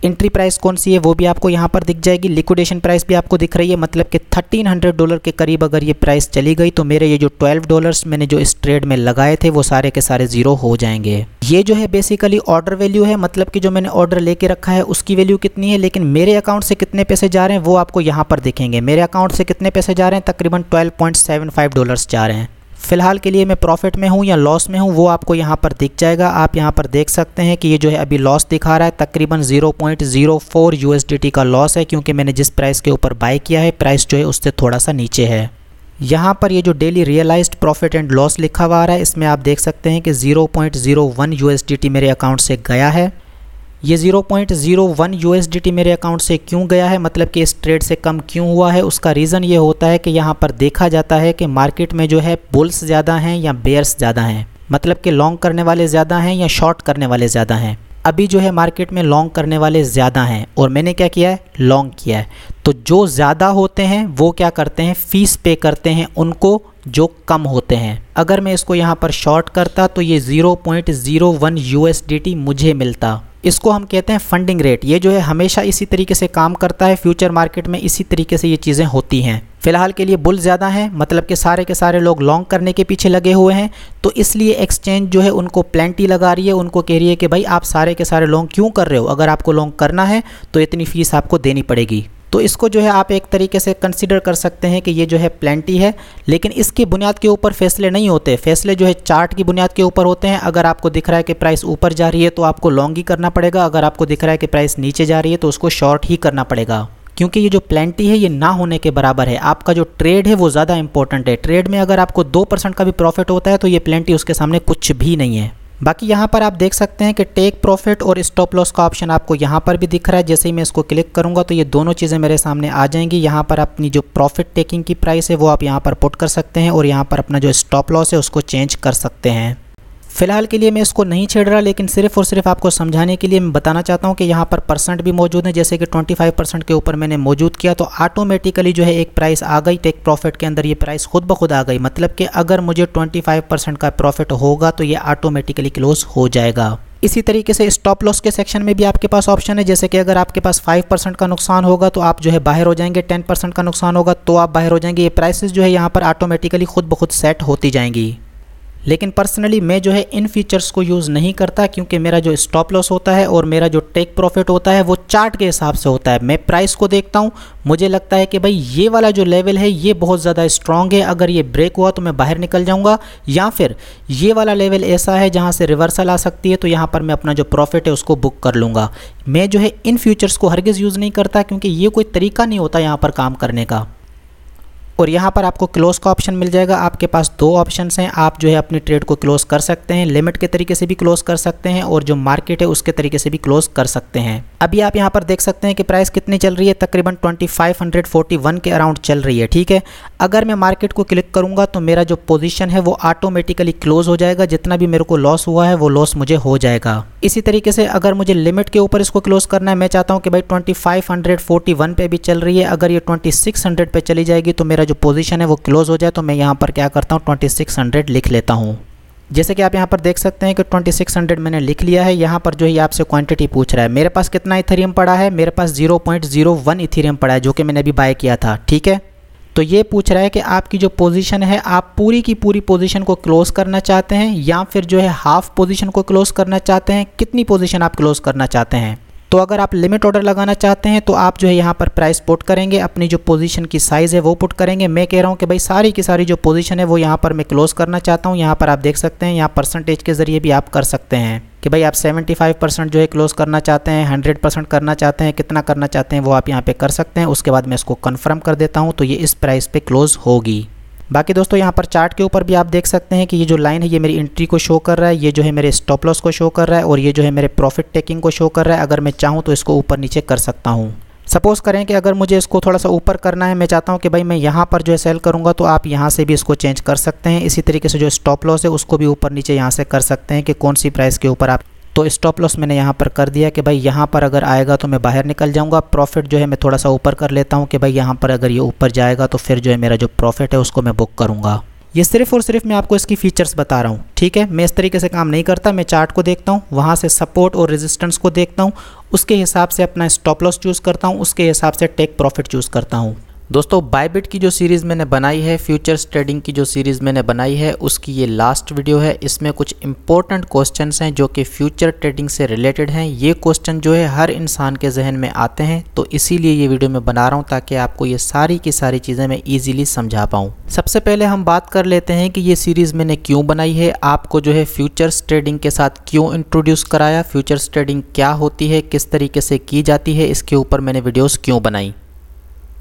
एंट्री प्राइस कौन सी है वो भी आपको यहाँ पर दिख जाएगी। लिक्विडेशन प्राइस भी आपको दिख रही है, मतलब कि $1300 के करीब अगर ये प्राइस चली गई तो मेरे ये जो $12 मैंने जो इस ट्रेड में लगाए थे वो सारे के सारे ज़ीरो हो जाएंगे। ये जो है बेसिकली ऑर्डर वैल्यू है, मतलब कि जो मैंने ऑर्डर लेके रखा है उसकी वैल्यू कितनी है, लेकिन मेरे अकाउंट से कितने पैसे जा रहे हैं वो आपको यहाँ पर दिखेंगे। मेरे अकाउंट से कितने पैसे जा रहे हैं, तकरीबन $12.75 जा रहे हैं। फिलहाल के लिए मैं प्रॉफिट में हूँ या लॉस में हूँ वो आपको यहाँ पर दिख जाएगा। आप यहाँ पर देख सकते हैं कि ये जो है अभी लॉस दिखा रहा है, तकरीबन 0.04 USDT का लॉस है, क्योंकि मैंने जिस प्राइस के ऊपर बाय किया है प्राइस जो है उससे थोड़ा सा नीचे है। यहाँ पर ये जो daily realised profit and loss लिखा हुआ आ रहा है, इसमें आप देख सकते हैं कि 0.01 USDT मेरे अकाउंट से गया है। ये 0.01 USDT मेरे अकाउंट से क्यों गया है, मतलब कि इस ट्रेड से कम क्यों हुआ है, उसका रीज़न ये होता है कि यहाँ पर देखा जाता है कि मार्केट में जो है बुल्स ज़्यादा हैं या बेयर्स ज़्यादा हैं, मतलब कि लॉन्ग करने वाले ज़्यादा हैं या शॉर्ट करने वाले ज़्यादा हैं। अभी जो है मार्केट में लॉन्ग करने वाले ज़्यादा हैं और मैंने क्या किया है, लॉन्ग किया है। तो जो ज़्यादा होते हैं वो क्या करते हैं, फ़ीस पे करते हैं उनको जो कम होते हैं। अगर मैं इसको यहाँ पर शॉर्ट करता तो ये 0.01 USDT मुझे मिलता। इसको हम कहते हैं फंडिंग रेट। ये जो है हमेशा इसी तरीके से काम करता है, फ्यूचर मार्केट में इसी तरीके से ये चीज़ें होती हैं। फिलहाल के लिए बुल ज़्यादा हैं, मतलब कि सारे के सारे लोग लॉन्ग करने के पीछे लगे हुए हैं, तो इसलिए एक्सचेंज जो है उनको प्लेंटी लगा रही है, उनको कह रही है कि भाई आप सारे के सारे लॉन्ग क्यों कर रहे हो, अगर आपको लॉन्ग करना है तो इतनी फ़ीस आपको देनी पड़ेगी। तो इसको जो है आप एक तरीके से कंसीडर कर सकते हैं कि ये जो है प्लेंटी है, लेकिन इसकी बुनियाद के ऊपर फैसले नहीं होते। फैसले जो है चार्ट की बुनियाद के ऊपर होते हैं। अगर आपको दिख रहा है कि प्राइस ऊपर जा रही है तो आपको लॉन्ग ही करना पड़ेगा, अगर आपको दिख रहा है कि प्राइस नीचे जा रही है तो उसको शॉर्ट ही करना पड़ेगा, क्योंकि ये जो प्लेंटी है ये ना होने के बराबर है। आपका जो ट्रेड है वो ज़्यादा इंपॉर्टेंट है। ट्रेड में अगर आपको 2% का भी प्रॉफिट होता है तो ये प्लेंटी उसके सामने कुछ भी नहीं है। बाकी यहाँ पर आप देख सकते हैं कि टेक प्रॉफिट और स्टॉप लॉस का ऑप्शन आपको यहाँ पर भी दिख रहा है। जैसे ही मैं इसको क्लिक करूँगा तो ये दोनों चीज़ें मेरे सामने आ जाएंगी। यहाँ पर अपनी जो प्रॉफिट टेकिंग की प्राइस है वो आप यहाँ पर पुट कर सकते हैं और यहाँ पर अपना जो स्टॉप लॉस है उसको चेंज कर सकते हैं। फिलहाल के लिए मैं इसको नहीं छेड़ रहा, लेकिन सिर्फ और सिर्फ आपको समझाने के लिए मैं बताना चाहता हूँ कि यहाँ पर परसेंट भी मौजूद है। जैसे कि 25% के ऊपर मैंने मौजूद किया तो ऑटोमेटिकली जो है एक प्राइस आ गई टेक प्रॉफिट के अंदर, ये प्राइस खुद ब खुद आ गई। मतलब कि अगर मुझे 25% का प्रॉफिट होगा तो ये ऑटोमेटिकली क्लोज हो जाएगा। इसी तरीके से स्टॉप लॉस के सेक्शन में भी आपके पास ऑप्शन है, जैसे कि अगर आपके पास 5% का नुकसान होगा तो आप जो है बाहर हो जाएंगे, 10% का नुकसान होगा तो आप बाहर हो जाएंगे। ये प्राइसेस जो है यहाँ पर ऑटोमेटिकली खुद ब खुद सेट होती जाएंगी। लेकिन पर्सनली मैं जो है इन फीचर्स को यूज़ नहीं करता, क्योंकि मेरा जो स्टॉप लॉस होता है और मेरा जो टेक प्रॉफिट होता है वो चार्ट के हिसाब से होता है। मैं प्राइस को देखता हूँ, मुझे लगता है कि भाई ये वाला जो लेवल है ये बहुत ज़्यादा स्ट्रॉन्ग है, अगर ये ब्रेक हुआ तो मैं बाहर निकल जाऊँगा, या फिर ये वाला लेवल ऐसा है जहाँ से रिवर्सल आ सकती है तो यहाँ पर मैं अपना जो प्रॉफिट है उसको बुक कर लूँगा। मैं जो है इन फ्यूचर्स को हरगिज़ यूज़ नहीं करता, क्योंकि ये कोई तरीका नहीं होता यहाँ पर काम करने का। और यहाँ पर आपको क्लोज का ऑप्शन मिल जाएगा। आपके पास दो ऑप्शंस हैं, आप जो है अपनी ट्रेड को क्लोज कर सकते हैं, लिमिट के तरीके से भी क्लोज कर सकते हैं और जो मार्केट है उसके तरीके से भी क्लोज कर सकते हैं। अभी आप यहाँ पर देख सकते हैं कि प्राइस कितनी चल रही है, तकरीबन 2541 के अराउंड चल रही है। ठीक है, अगर मैं मार्केट को क्लिक करूँगा तो मेरा जो पोजीशन है वो ऑटोमेटिकली क्लोज हो जाएगा। जितना भी मेरे को लॉस हुआ है वो लॉस मुझे हो जाएगा। इसी तरीके से अगर मुझे लिमिट के ऊपर इसको क्लोज करना है, मैं चाहता हूँ कि भाई 2541 पे भी चल रही है, अगर ये 2600 पे चली जाएगी तो मेरा जो पोजीशन है वो क्लोज हो जाए, तो मैं यहाँ पर क्या करता हूँ 2600 लिख लेता हूँ। जैसे कि आप यहाँ पर देख सकते हैं कि 2600 मैंने लिख लिया है। यहाँ पर जो है आपसे क्वांटिटी पूछ रहा है। मेरे पास कितना इथेरियम पड़ा है, मेरे पास 0.01 इथेरियम पड़ा है जो कि मैंने अभी बाय किया था। ठीक है, तो ये पूछ रहा है कि आपकी जो पोजीशन है आप पूरी की पूरी पोजीशन को क्लोज करना चाहते हैं या फिर जो है हाफ पोजीशन को क्लोज करना चाहते हैं, कितनी पोजीशन आप क्लोज करना चाहते हैं। तो अगर आप लिमिट ऑर्डर लगाना चाहते हैं तो आप जो है यहाँ पर प्राइस पुट करेंगे, अपनी जो पोजीशन की साइज़ है वो पुट करेंगे। मैं कह रहा हूँ कि भाई सारी की सारी जो पोजीशन है वो यहाँ पर मैं क्लोज करना चाहता हूँ। यहाँ पर आप देख सकते हैं, यहाँ परसेंटेज के ज़रिए भी आप कर सकते हैं कि भाई आप 75% जो है क्लोज करना चाहते हैं, 100% करना चाहते हैं, कितना करना चाहते हैं वो आप यहाँ पे कर सकते हैं। उसके बाद मैं इसको कंफर्म कर देता हूँ तो ये इस प्राइस पे क्लोज होगी। बाकी दोस्तों यहाँ पर चार्ट के ऊपर भी आप देख सकते हैं कि ये जो लाइन है ये मेरी एंट्री को शो कर रहा है, ये जो है मेरे स्टॉप लॉस को शो कर रहा है और ये जो है मेरे प्रॉफिट टेकिंग को शो कर रहा है। अगर मैं चाहूँ तो इसको ऊपर नीचे कर सकता हूँ। सपोज करें कि अगर मुझे इसको थोड़ा सा ऊपर करना है, मैं चाहता हूँ कि भाई मैं यहाँ पर जो है सेल करूँगा, तो आप यहाँ से भी इसको चेंज कर सकते हैं। इसी तरीके से जो स्टॉप लॉस है उसको भी ऊपर नीचे यहाँ से कर सकते हैं कि कौन सी प्राइस के ऊपर आप। तो स्टॉप लॉस मैंने यहाँ पर कर दिया कि भाई यहाँ पर अगर आएगा तो मैं बाहर निकल जाऊँगा। प्रॉफिट जो है मैं थोड़ा सा ऊपर कर लेता हूँ कि भाई यहाँ पर अगर ये ऊपर जाएगा तो फिर जो है मेरा जो प्रॉफिट है उसको मैं बुक करूँगा। ये सिर्फ और सिर्फ मैं आपको इसकी फीचर्स बता रहा हूँ, ठीक है। मैं इस तरीके से काम नहीं करता, मैं चार्ट को देखता हूँ, वहाँ से सपोर्ट और रेजिस्टेंस को देखता हूँ, उसके हिसाब से अपना स्टॉप लॉस चूज़ करता हूँ, उसके हिसाब से टेक प्रॉफिट चूज़ करता हूँ। दोस्तों बायबिट की जो सीरीज़ मैंने बनाई है, फ्यूचर्स ट्रेडिंग की जो सीरीज़ मैंने बनाई है, उसकी ये लास्ट वीडियो है। इसमें कुछ इंपॉर्टेंट क्वेश्चंस हैं जो कि फ्यूचर ट्रेडिंग से रिलेटेड हैं। ये क्वेश्चन जो है हर इंसान के जहन में आते हैं, तो इसीलिए ये वीडियो मैं बना रहा हूँ ताकि आपको ये सारी की सारी चीज़ें मैं ईजिली समझा पाऊँ। सबसे पहले हम बात कर लेते हैं कि ये सीरीज़ मैंने क्यों बनाई है, आपको जो है फ्यूचर्स ट्रेडिंग के साथ क्यों इंट्रोड्यूस कराया, फ्यूचर्स ट्रेडिंग क्या होती है, किस तरीके से की जाती है, इसके ऊपर मैंने वीडियोज़ क्यों बनाई।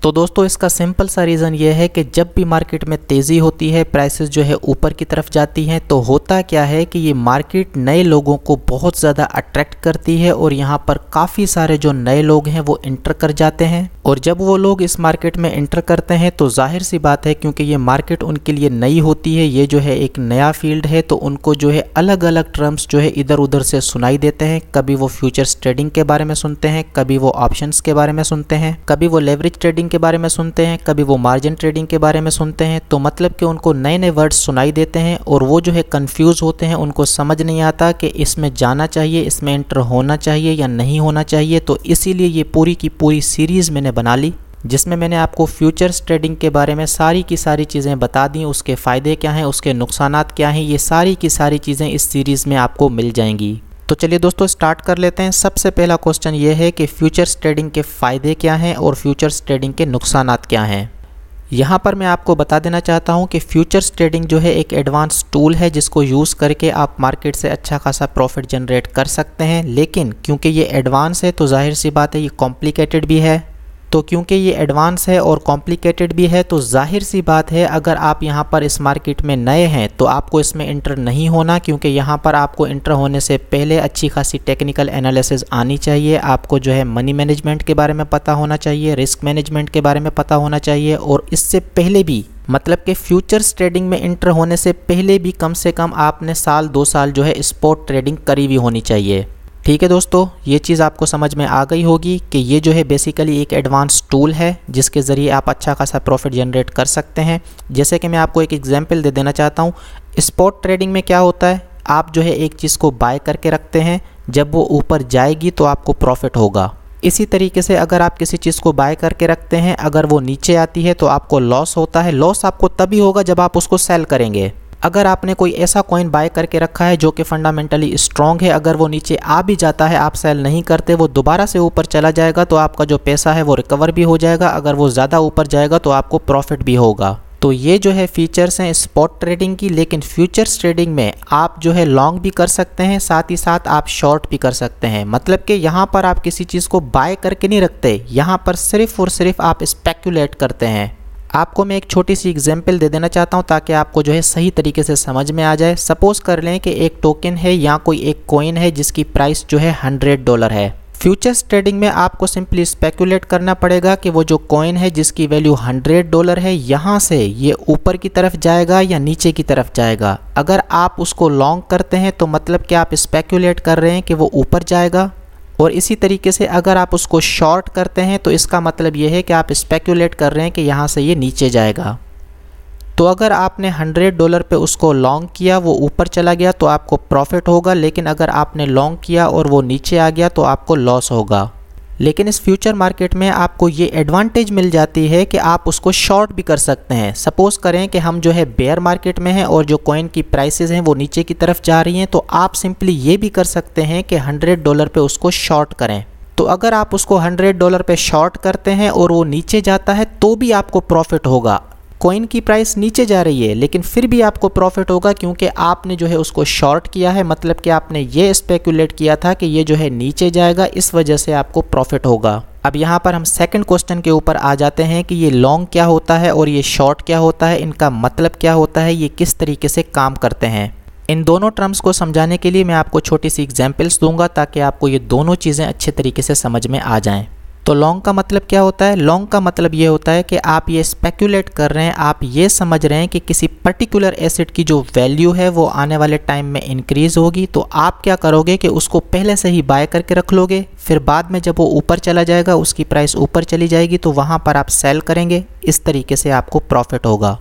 तो दोस्तों इसका सिंपल सा रीज़न ये है कि जब भी मार्केट में तेज़ी होती है, प्राइसेस जो है ऊपर की तरफ जाती हैं, तो होता क्या है कि ये मार्केट नए लोगों को बहुत ज़्यादा अट्रैक्ट करती है और यहाँ पर काफ़ी सारे जो नए लोग हैं वो इंटर कर जाते हैं। और जब वो लोग इस मार्केट में इंटर करते हैं तो जाहिर सी बात है, क्योंकि ये मार्केट उनके लिए नई होती है, ये जो है एक नया फील्ड है, तो उनको जो है अलग अलग टर्म्स जो है इधर उधर से सुनाई देते हैं। कभी वो फ्यूचर्स ट्रेडिंग के बारे में सुनते हैं, कभी वो ऑप्शंस के बारे में सुनते हैं, कभी वो लेवरेज ट्रेडिंग के बारे में सुनते हैं, कभी वो मार्जिन ट्रेडिंग के बारे में सुनते हैं। तो मतलब कि उनको नए नए वर्ड्स सुनाई देते हैं और वो जो है कंफ्यूज होते हैं, उनको समझ नहीं आता कि इसमें जाना चाहिए, इसमें एंटर होना चाहिए या नहीं होना चाहिए। तो इसीलिए ये पूरी की पूरी सीरीज़ मैंने बना ली, जिसमें मैंने आपको फ्यूचर्स ट्रेडिंग के बारे में सारी की सारी चीज़ें बता दी, उसके फ़ायदे क्या हैं, उसके नुकसानात क्या हैं, ये सारी की सारी चीज़ें इस सीरीज़ में आपको मिल जाएंगी। तो चलिए दोस्तों स्टार्ट कर लेते हैं। सबसे पहला क्वेश्चन ये है कि फ्यूचर्स ट्रेडिंग के फ़ायदे क्या हैं और फ्यूचर्स ट्रेडिंग के नुकसानात क्या हैं। यहाँ पर मैं आपको बता देना चाहता हूँ कि फ्यूचर्स ट्रेडिंग जो है एक एडवांस टूल है जिसको यूज़ करके आप मार्केट से अच्छा खासा प्रॉफिट जनरेट कर सकते हैं। लेकिन क्योंकि ये एडवांस है तो जाहिर सी बात है ये कॉम्प्लिकेटेड भी है। तो क्योंकि ये एडवांस है और कॉम्प्लिकेटेड भी है तो जाहिर सी बात है अगर आप यहाँ पर इस मार्केट में नए हैं तो आपको इसमें इंटर नहीं होना, क्योंकि यहाँ पर आपको इंटर होने से पहले अच्छी खासी टेक्निकल एनालिसिस आनी चाहिए। आपको जो है मनी मैनेजमेंट के बारे में पता होना चाहिए, रिस्क मैनेजमेंट के बारे में पता होना चाहिए। और इससे पहले भी मतलब कि फ्यूचर्स ट्रेडिंग में इंटर होने से पहले भी कम से कम आपने साल 2 साल जो है स्पॉट ट्रेडिंग करी हुई होनी चाहिए। ठीक है दोस्तों, ये चीज़ आपको समझ में आ गई होगी कि ये जो है बेसिकली एक एडवांस टूल है जिसके ज़रिए आप अच्छा खासा प्रॉफिट जनरेट कर सकते हैं। जैसे कि मैं आपको एक एग्जांपल दे देना चाहता हूँ। स्पॉट ट्रेडिंग में क्या होता है, आप जो है एक चीज़ को बाय करके रखते हैं, जब वो ऊपर जाएगी तो आपको प्रॉफिट होगा। इसी तरीके से अगर आप किसी चीज़ को बाय करके रखते हैं, अगर वो नीचे आती है तो आपको लॉस होता है। लॉस आपको तभी होगा जब आप उसको सेल करेंगे। अगर आपने कोई ऐसा कॉइन बाय करके रखा है जो कि फंडामेंटली स्ट्रॉन्ग है, अगर वो नीचे आ भी जाता है, आप सेल नहीं करते, वो दोबारा से ऊपर चला जाएगा तो आपका जो पैसा है वो रिकवर भी हो जाएगा। अगर वो ज़्यादा ऊपर जाएगा तो आपको प्रॉफिट भी होगा। तो ये जो है फीचर्स हैं स्पॉट ट्रेडिंग की। लेकिन फ्यूचर्स ट्रेडिंग में आप जो है लॉन्ग भी कर सकते हैं, साथ ही साथ आप शॉर्ट भी कर सकते हैं। मतलब कि यहाँ पर आप किसी चीज़ को बाय करके नहीं रखते, यहाँ पर सिर्फ और सिर्फ आप स्पेक्यूलेट करते हैं। आपको मैं एक छोटी सी एग्जांपल दे देना चाहता हूँ ताकि आपको जो है सही तरीके से समझ में आ जाए। सपोज़ कर लें कि एक टोकन है या कोई एक कॉइन है जिसकी प्राइस जो है $100 है। फ्यूचर्स ट्रेडिंग में आपको सिंपली स्पेक्यूलेट करना पड़ेगा कि वो जो कॉइन है जिसकी वैल्यू $100 है, यहाँ से ये ऊपर की तरफ जाएगा या नीचे की तरफ जाएगा। अगर आप उसको लॉन्ग करते हैं तो मतलब कि आप स्पेक्यूलेट कर रहे हैं कि वो ऊपर जाएगा, और इसी तरीके से अगर आप उसको शॉर्ट करते हैं तो इसका मतलब ये है कि आप स्पेक्यूलेट कर रहे हैं कि यहाँ से ये नीचे जाएगा। तो अगर आपने $100 पे उसको लॉन्ग किया, वो ऊपर चला गया तो आपको प्रॉफिट होगा। लेकिन अगर आपने लॉन्ग किया और वो नीचे आ गया तो आपको लॉस होगा। लेकिन इस फ्यूचर मार्केट में आपको ये एडवांटेज मिल जाती है कि आप उसको शॉर्ट भी कर सकते हैं। सपोज़ करें कि हम जो है बेयर मार्केट में हैं और जो कॉइन की प्राइसेस हैं वो नीचे की तरफ जा रही हैं, तो आप सिंपली ये भी कर सकते हैं कि $100 पे उसको शॉर्ट करें। तो अगर आप उसको $100 पे शॉर्ट करते हैं और वो नीचे जाता है तो भी आपको प्रॉफिट होगा। कॉइन की प्राइस नीचे जा रही है लेकिन फिर भी आपको प्रॉफिट होगा, क्योंकि आपने जो है उसको शॉर्ट किया है। मतलब कि आपने ये स्पेकुलेट किया था कि ये जो है नीचे जाएगा, इस वजह से आपको प्रॉफिट होगा। अब यहाँ पर हम सेकंड क्वेश्चन के ऊपर आ जाते हैं कि ये लॉन्ग क्या होता है और ये शॉर्ट क्या होता है, इनका मतलब क्या होता है, ये किस तरीके से काम करते हैं। इन दोनों टर्म्स को समझाने के लिए मैं आपको छोटी सी एग्जांपल्स दूंगा ताकि आपको ये दोनों चीज़ें अच्छे तरीके से समझ में आ जाएं। तो लॉन्ग का मतलब क्या होता है? लॉन्ग का मतलब ये होता है कि आप ये स्पेक्यूलेट कर रहे हैं, आप ये समझ रहे हैं कि किसी पर्टिकुलर एसेट की जो वैल्यू है वो आने वाले टाइम में इंक्रीज़ होगी, तो आप क्या करोगे कि उसको पहले से ही बाय करके रख लोगे, फिर बाद में जब वो ऊपर चला जाएगा, उसकी प्राइस ऊपर चली जाएगी तो वहाँ पर आप सेल करेंगे। इस तरीके से आपको प्रॉफिट होगा।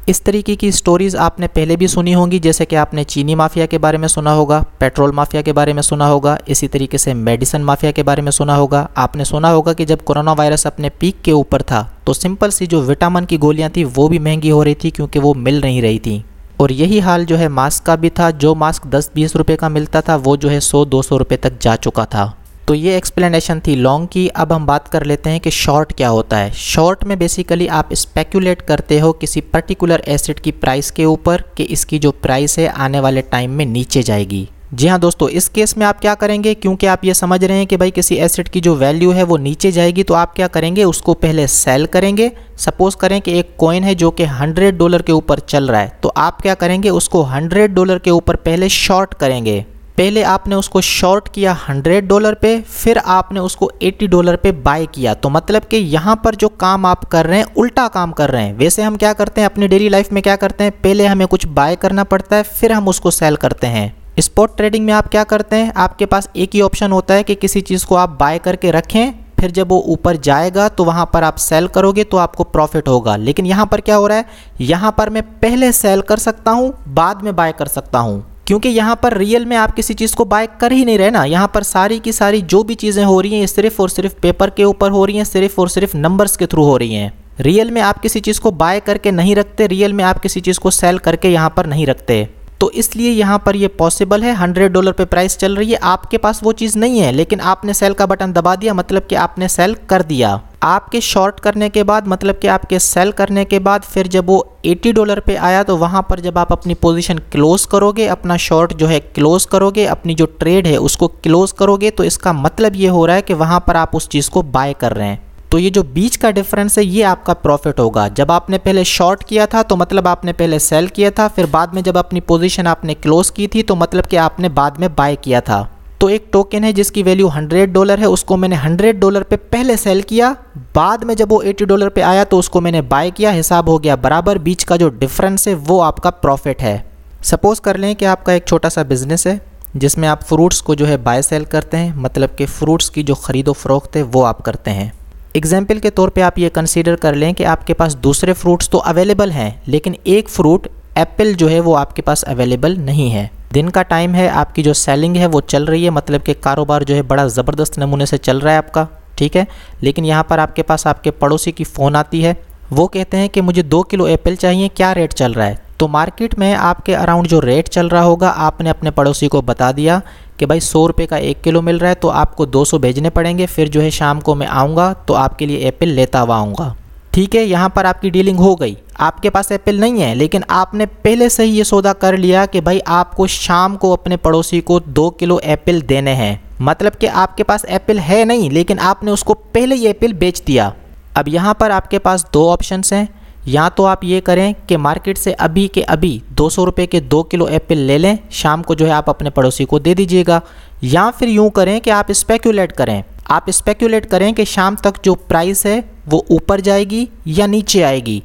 इस तरीके की स्टोरीज़ आपने पहले भी सुनी होंगी, जैसे कि आपने चीनी माफिया के बारे में सुना होगा, पेट्रोल माफिया के बारे में सुना होगा, इसी तरीके से मेडिसिन माफिया के बारे में सुना होगा। आपने सुना होगा कि जब कोरोना वायरस अपने पीक के ऊपर था तो सिंपल सी जो विटामिन की गोलियां थी वो भी महंगी हो रही थी क्योंकि वो मिल नहीं रही थी। और यही हाल जो है मास्क का भी था। जो मास्क 10-20 रुपये का मिलता था वो जो है 100-200 रुपये तक जा चुका था। तो ये एक्सप्लेनेशन थी लॉन्ग की। अब हम बात कर लेते हैं कि शॉर्ट क्या होता है। शॉर्ट में बेसिकली आप स्पेक्यूलेट करते हो किसी पर्टिकुलर एसेट की प्राइस के ऊपर कि इसकी जो प्राइस है आने वाले टाइम में नीचे जाएगी। जी हाँ दोस्तों, इस केस में आप क्या करेंगे, क्योंकि आप ये समझ रहे हैं कि भाई किसी एसेट की जो वैल्यू है वो नीचे जाएगी, तो आप क्या करेंगे, उसको पहले सेल करेंगे। सपोज करें कि एक कॉइन है जो कि $100 के ऊपर चल रहा है, तो आप क्या करेंगे, उसको $100 के ऊपर पहले शॉर्ट करेंगे। पहले आपने उसको शॉर्ट किया $100 पे, फिर आपने उसको $80 पे बाय किया। तो मतलब कि यहाँ पर जो काम आप कर रहे हैं उल्टा काम कर रहे हैं। वैसे हम क्या करते हैं अपनी डेली लाइफ में, क्या करते हैं, पहले हमें कुछ बाय करना पड़ता है फिर हम उसको सेल करते हैं। स्पॉट ट्रेडिंग में आप क्या करते हैं, आपके पास एक ही ऑप्शन होता है कि किसी चीज़ को आप बाय करके रखें, फिर जब वो ऊपर जाएगा तो वहाँ पर आप सेल करोगे तो आपको प्रॉफिट होगा। लेकिन यहाँ पर क्या हो रहा है, यहाँ पर मैं पहले सेल कर सकता हूँ, बाद में बाय कर सकता हूँ, क्योंकि यहाँ पर रियल में आप किसी चीज़ को बाय कर ही नहीं रहे ना। यहाँ पर सारी की सारी जो भी चीज़ें हो रही हैं ये सिर्फ और सिर्फ पेपर के ऊपर हो रही हैं, सिर्फ और सिर्फ नंबर्स के थ्रू हो रही हैं। रियल में आप किसी चीज़ को बाय करके नहीं रखते, रियल में आप किसी चीज़ को सेल करके यहाँ पर नहीं रखते। तो इसलिए यहाँ पर ये पॉसिबल है। $100 पे प्राइस चल रही है, आपके पास वो चीज़ नहीं है, लेकिन आपने सेल का बटन दबा दिया, मतलब कि आपने सेल कर दिया। आपके शॉर्ट करने के बाद, मतलब कि आपके सेल करने के बाद, फिर जब वो $80 पे आया तो वहाँ पर जब आप अपनी पोजीशन क्लोज करोगे, अपना शॉर्ट जो है क्लोज करोगे, अपनी जो ट्रेड है उसको क्लोज करोगे, तो इसका मतलब ये हो रहा है कि वहाँ पर आप उस चीज़ को बाय कर रहे हैं। तो ये जो बीच का डिफरेंस है ये आपका प्रॉफिट होगा। जब आपने पहले शॉर्ट किया था तो मतलब आपने पहले सेल किया था, फिर बाद में जब अपनी पोजीशन आपने क्लोज की थी तो मतलब कि आपने बाद में बाय किया था। तो एक टोकन है जिसकी वैल्यू $100 है, उसको मैंने $100 पे पहले सेल किया, बाद में जब वो $80 पे आया तो उसको मैंने बाय किया, हिसाब हो गया बराबर। बीच का जो डिफरेंस है वो आपका प्रॉफिट है। सपोज कर लें कि आपका एक छोटा सा बिजनेस है जिसमें आप फ्रूट्स को जो है बाय सेल करते हैं, मतलब कि फ्रूट्स की जो ख़रीदो फरोख्त है वो आप करते हैं। एग्जाम्पल के तौर पे आप ये कंसीडर कर लें कि आपके पास दूसरे फ्रूट्स तो अवेलेबल हैं, लेकिन एक फ्रूट एप्पल जो है वो आपके पास अवेलेबल नहीं है। दिन का टाइम है, आपकी जो सेलिंग है वो चल रही है, मतलब कि कारोबार जो है बड़ा ज़बरदस्त नमूने से चल रहा है आपका, ठीक है। लेकिन यहाँ पर आपके पास आपके पड़ोसी की फ़ोन आती है, वो कहते हैं कि मुझे 2 किलो एप्पल चाहिए, क्या रेट चल रहा है। तो मार्केट में आपके अराउंड जो रेट चल रहा होगा, आपने अपने पड़ोसी को बता दिया कि भाई 100 रुपये का 1 किलो मिल रहा है, तो आपको 200 भेजने पड़ेंगे, फिर जो है शाम को मैं आऊँगा तो आपके लिए एप्पल लेता हुआ आऊँगा। ठीक है, यहाँ पर आपकी डीलिंग हो गई। आपके पास एप्पल नहीं है, लेकिन आपने पहले से ही ये सौदा कर लिया कि भाई आपको शाम को अपने पड़ोसी को 2 किलो एप्पल देने हैं। मतलब कि आपके पास एप्पल है नहीं, लेकिन आपने उसको पहले ही एप्पल बेच दिया। अब यहाँ पर आपके पास 2 ऑप्शंस हैं। या तो आप ये करें कि मार्केट से अभी के अभी 200 रुपये के 2 किलो एप्पल ले लें, शाम को जो है आप अपने पड़ोसी को दे दीजिएगा। या फिर यूँ करें कि आप स्पेक्यूलेट करें। आप स्पेक्यूलेट करें कि शाम तक जो प्राइस है वो ऊपर जाएगी या नीचे आएगी।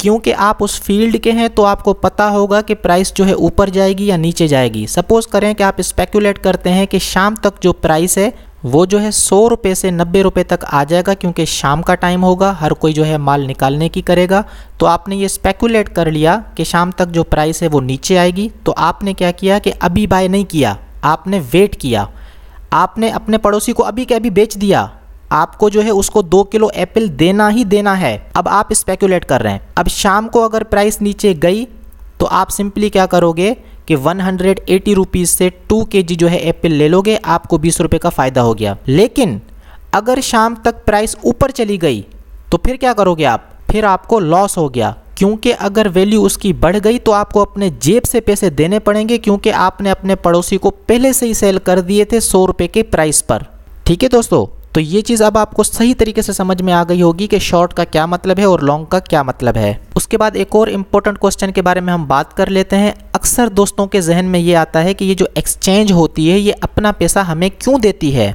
क्योंकि आप उस फील्ड के हैं तो आपको पता होगा कि प्राइस जो है ऊपर जाएगी या नीचे जाएगी। सपोज़ करें कि आप स्पेक्यूलेट करते हैं कि शाम तक जो प्राइस है वो जो है 100 रुपये से 90 रुपये तक आ जाएगा, क्योंकि शाम का टाइम होगा, हर कोई जो है माल निकालने की करेगा। तो आपने ये स्पेक्यूलेट कर लिया कि शाम तक जो प्राइस है वो नीचे आएगी। तो आपने क्या किया कि अभी बाय नहीं किया, आपने वेट किया। आपने अपने पड़ोसी को अभी के अभी बेच दिया। आपको जो है उसको 2 किलो एप्पल देना ही देना है। अब आप स्पेक्यूलेट कर रहे हैं। अब शाम को अगर प्राइस नीचे गई तो आप सिंपली क्या करोगे कि 180 रुपीज़ से 2 kg जो है एप्पल ले लोगे, आपको 20 रुपये का फ़ायदा हो गया। लेकिन अगर शाम तक प्राइस ऊपर चली गई तो फिर क्या करोगे आप, फिर आपको लॉस हो गया। क्योंकि अगर वैल्यू उसकी बढ़ गई तो आपको अपने जेब से पैसे देने पड़ेंगे, क्योंकि आपने अपने पड़ोसी को पहले से ही सेल कर दिए थे 100 रुपये के प्राइस पर। ठीक है दोस्तों, तो ये चीज़ अब आपको सही तरीके से समझ में आ गई होगी कि शॉर्ट का क्या मतलब है और लॉन्ग का क्या मतलब है। उसके बाद एक और इम्पोर्टेंट क्वेश्चन के बारे में हम बात कर लेते हैं। अक्सर दोस्तों के जहन में ये आता है कि ये जो एक्सचेंज होती है ये अपना पैसा हमें क्यों देती है।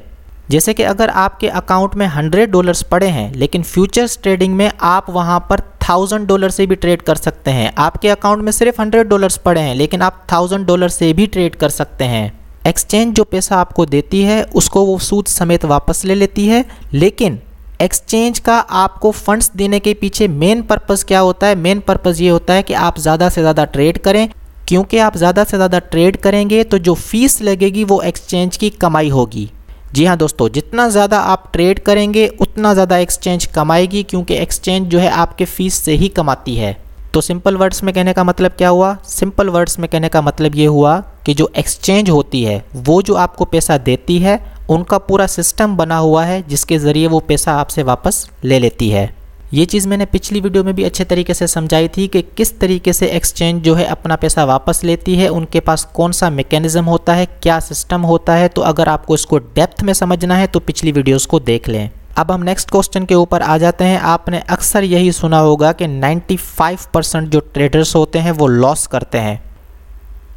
जैसे कि अगर आपके अकाउंट में $100 पड़े हैं, लेकिन फ्यूचर्स ट्रेडिंग में आप वहाँ पर $1000 से भी ट्रेड कर सकते हैं। आपके अकाउंट में सिर्फ $100 पड़े हैं, लेकिन आप $1000 से भी ट्रेड कर सकते हैं। एक्सचेंज जो पैसा आपको देती है उसको वो सूद समेत वापस ले लेती है, लेकिन एक्सचेंज का आपको फंड्स देने के पीछे मेन पर्पस क्या होता है? मेन पर्पस ये होता है कि आप ज़्यादा से ज़्यादा ट्रेड करें, क्योंकि आप ज़्यादा से ज़्यादा ट्रेड करेंगे तो जो फीस लगेगी वो एक्सचेंज की कमाई होगी। जी हाँ दोस्तों, जितना ज़्यादा आप ट्रेड करेंगे उतना ज़्यादा एक्सचेंज कमाएगी, क्योंकि एक्सचेंज जो है आपके फीस से ही कमाती है। तो सिंपल वर्ड्स में कहने का मतलब क्या हुआ? सिंपल वर्ड्स में कहने का मतलब ये हुआ कि जो एक्सचेंज होती है वो जो आपको पैसा देती है उनका पूरा सिस्टम बना हुआ है जिसके ज़रिए वो पैसा आपसे वापस ले लेती है। ये चीज़ मैंने पिछली वीडियो में भी अच्छे तरीके से समझाई थी कि किस तरीके से एक्सचेंज जो है अपना पैसा वापस लेती है, उनके पास कौन सा मैकेनिज्म होता है, क्या सिस्टम होता है। तो अगर आपको इसको डेप्थ में समझना है तो पिछली वीडियोस को देख लें। अब हम नेक्स्ट क्वेश्चन के ऊपर आ जाते हैं। आपने अक्सर यही सुना होगा कि 95% जो ट्रेडर्स होते हैं वो लॉस करते हैं।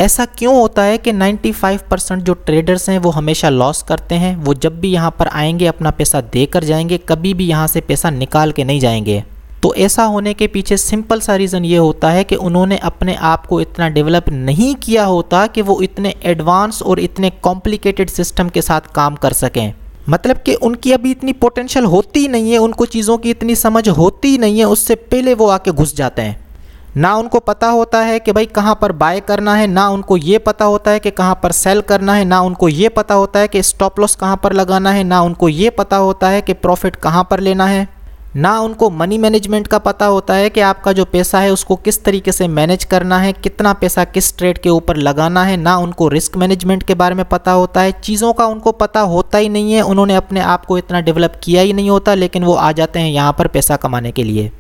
ऐसा क्यों होता है कि 95% जो ट्रेडर्स हैं वो हमेशा लॉस करते हैं? वो जब भी यहाँ पर आएंगे अपना पैसा देकर जाएंगे, कभी भी यहाँ से पैसा निकाल के नहीं जाएंगे। तो ऐसा होने के पीछे सिंपल सा रीज़न ये होता है कि उन्होंने अपने आप को इतना डेवलप नहीं किया होता कि वो इतने एडवांस और इतने कॉम्प्लिकेटेड सिस्टम के साथ काम कर सकें। मतलब कि उनकी अभी इतनी पोटेंशियल होती नहीं है, उनको चीज़ों की इतनी समझ होती नहीं है, उससे पहले वो आके घुस जाते हैं। ना उनको पता होता है कि भाई कहाँ पर बाय करना है, ना उनको ये पता होता है कि कहाँ पर सेल करना है, ना उनको ये पता होता है कि स्टॉप लॉस कहाँ पर लगाना है, ना उनको ये पता होता है कि प्रॉफिट कहाँ पर लेना है, ना उनको मनी मैनेजमेंट का पता होता है कि आपका जो पैसा है उसको किस तरीके से मैनेज करना है, कितना पैसा किस ट्रेड के ऊपर लगाना है, ना उनको रिस्क मैनेजमेंट के बारे में पता होता है। चीज़ों का उनको पता होता ही नहीं है, उन्होंने अपने आप को इतना डेवलप किया ही नहीं होता, लेकिन वो आ जाते हैं यहाँ पर पैसा कमाने के लिए।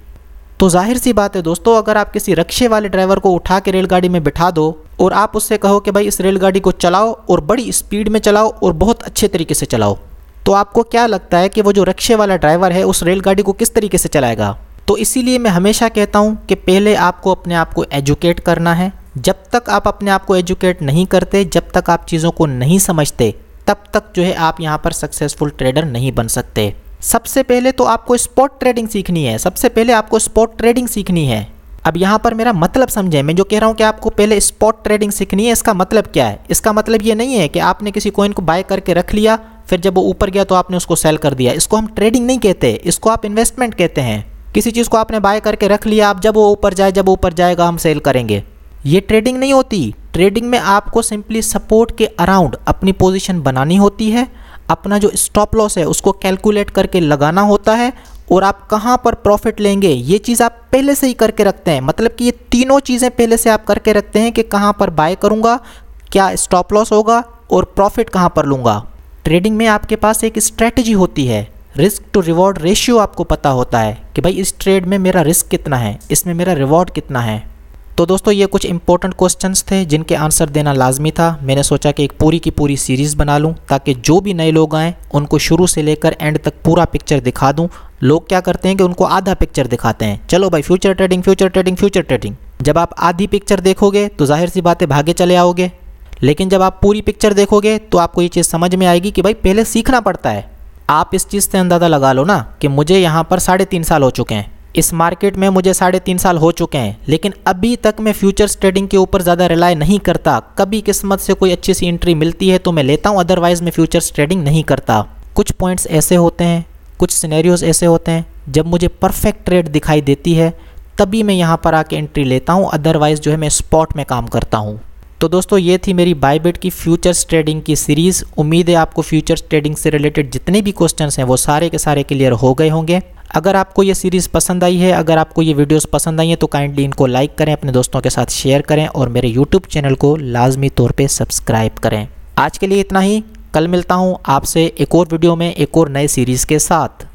तो जाहिर सी बात है दोस्तों, अगर आप किसी रिक्शे वाले ड्राइवर को उठा के रेलगाड़ी में बिठा दो और आप उससे कहो कि भाई इस रेलगाड़ी को चलाओ और बड़ी स्पीड में चलाओ और बहुत अच्छे तरीके से चलाओ, तो आपको क्या लगता है कि वो जो रिक्शे वाला ड्राइवर है उस रेलगाड़ी को किस तरीके से चलाएगा? तो इसीलिए मैं हमेशा कहता हूँ कि पहले आपको अपने आप को एजुकेट करना है। जब तक आप अपने आप को एजुकेट नहीं करते, जब तक आप चीज़ों को नहीं समझते, तब तक जो है आप यहाँ पर सक्सेसफुल ट्रेडर नहीं बन सकते। सबसे पहले तो आपको स्पॉट ट्रेडिंग सीखनी है, सबसे पहले आपको स्पॉट ट्रेडिंग सीखनी है। अब यहाँ पर मेरा मतलब समझें, मैं जो कह रहा हूँ कि आपको पहले स्पॉट ट्रेडिंग सीखनी है, इसका मतलब क्या है? इसका मतलब ये नहीं है कि आपने किसी कॉइन को बाय करके रख लिया, फिर जब वो ऊपर गया तो आपने उसको सेल कर दिया। इसको हम ट्रेडिंग नहीं कहते, इसको आप इन्वेस्टमेंट कहते हैं। किसी चीज़ को आपने बाय करके रख लिया, अब जब वो ऊपर जाए, जब ऊपर जाएगा हम सेल करेंगे, ये ट्रेडिंग नहीं होती। ट्रेडिंग में आपको सिंपली सपोर्ट के अराउंड अपनी पोजीशन बनानी होती है, अपना जो स्टॉप लॉस है उसको कैलकुलेट करके लगाना होता है, और आप कहाँ पर प्रॉफिट लेंगे ये चीज़ आप पहले से ही करके रखते हैं। मतलब कि ये तीनों चीज़ें पहले से आप करके रखते हैं कि कहाँ पर बाय करूँगा, क्या स्टॉप लॉस होगा और प्रॉफिट कहाँ पर लूँगा। ट्रेडिंग में आपके पास एक स्ट्रेटजी होती है, रिस्क टू रिवॉर्ड रेशियो आपको पता होता है कि भाई इस ट्रेड में मेरा रिस्क कितना है, इसमें मेरा रिवॉर्ड कितना है। तो दोस्तों ये कुछ इंपॉर्टेंट क्वेश्चंस थे जिनके आंसर देना लाजमी था। मैंने सोचा कि एक पूरी की पूरी सीरीज़ बना लूं ताकि जो भी नए लोग आएँ उनको शुरू से लेकर एंड तक पूरा पिक्चर दिखा दूं। लोग क्या करते हैं कि उनको आधा पिक्चर दिखाते हैं, चलो भाई future trading future trading future trading. जब आप आधी पिक्चर देखोगे तो जाहिर सी बात है भागे चले आओगे, लेकिन जब आप पूरी पिक्चर देखोगे तो आपको ये चीज़ समझ में आएगी कि भाई पहले सीखना पड़ता है। आप इस चीज़ से अंदाज़ा लगा लो ना कि मुझे यहाँ पर 3.5 साल हो चुके हैं, इस मार्केट में मुझे 3.5 साल हो चुके हैं, लेकिन अभी तक मैं फ्यूचर्स ट्रेडिंग के ऊपर ज़्यादा रिलाय नहीं करता। कभी किस्मत से कोई अच्छी सी एंट्री मिलती है तो मैं लेता हूँ, अदरवाइज़ मैं फ्यूचर्स ट्रेडिंग नहीं करता। कुछ पॉइंट्स ऐसे होते हैं, कुछ सिनेरियोज़ ऐसे होते हैं, जब मुझे परफेक्ट ट्रेड दिखाई देती है तभी मैं यहाँ पर आके एंट्री लेता हूँ, अदरवाइज़ जो है मैं स्पॉट में काम करता हूँ। तो दोस्तों ये थी मेरी बायबिट की फ्यूचर्स ट्रेडिंग की सीरीज़। उम्मीद है आपको फ्यूचर्स ट्रेडिंग से रिलेटेड जितने भी क्वेश्चंस हैं वो सारे के सारे क्लियर हो गए होंगे। अगर आपको ये सीरीज़ पसंद आई है, अगर आपको ये वीडियोस पसंद आई हैं तो काइंडली इनको लाइक करें, अपने दोस्तों के साथ शेयर करें और मेरे यूट्यूब चैनल को लाजमी तौर पे सब्सक्राइब करें। आज के लिए इतना ही, कल मिलता हूँ आपसे एक और वीडियो में एक और नए सीरीज़ के साथ।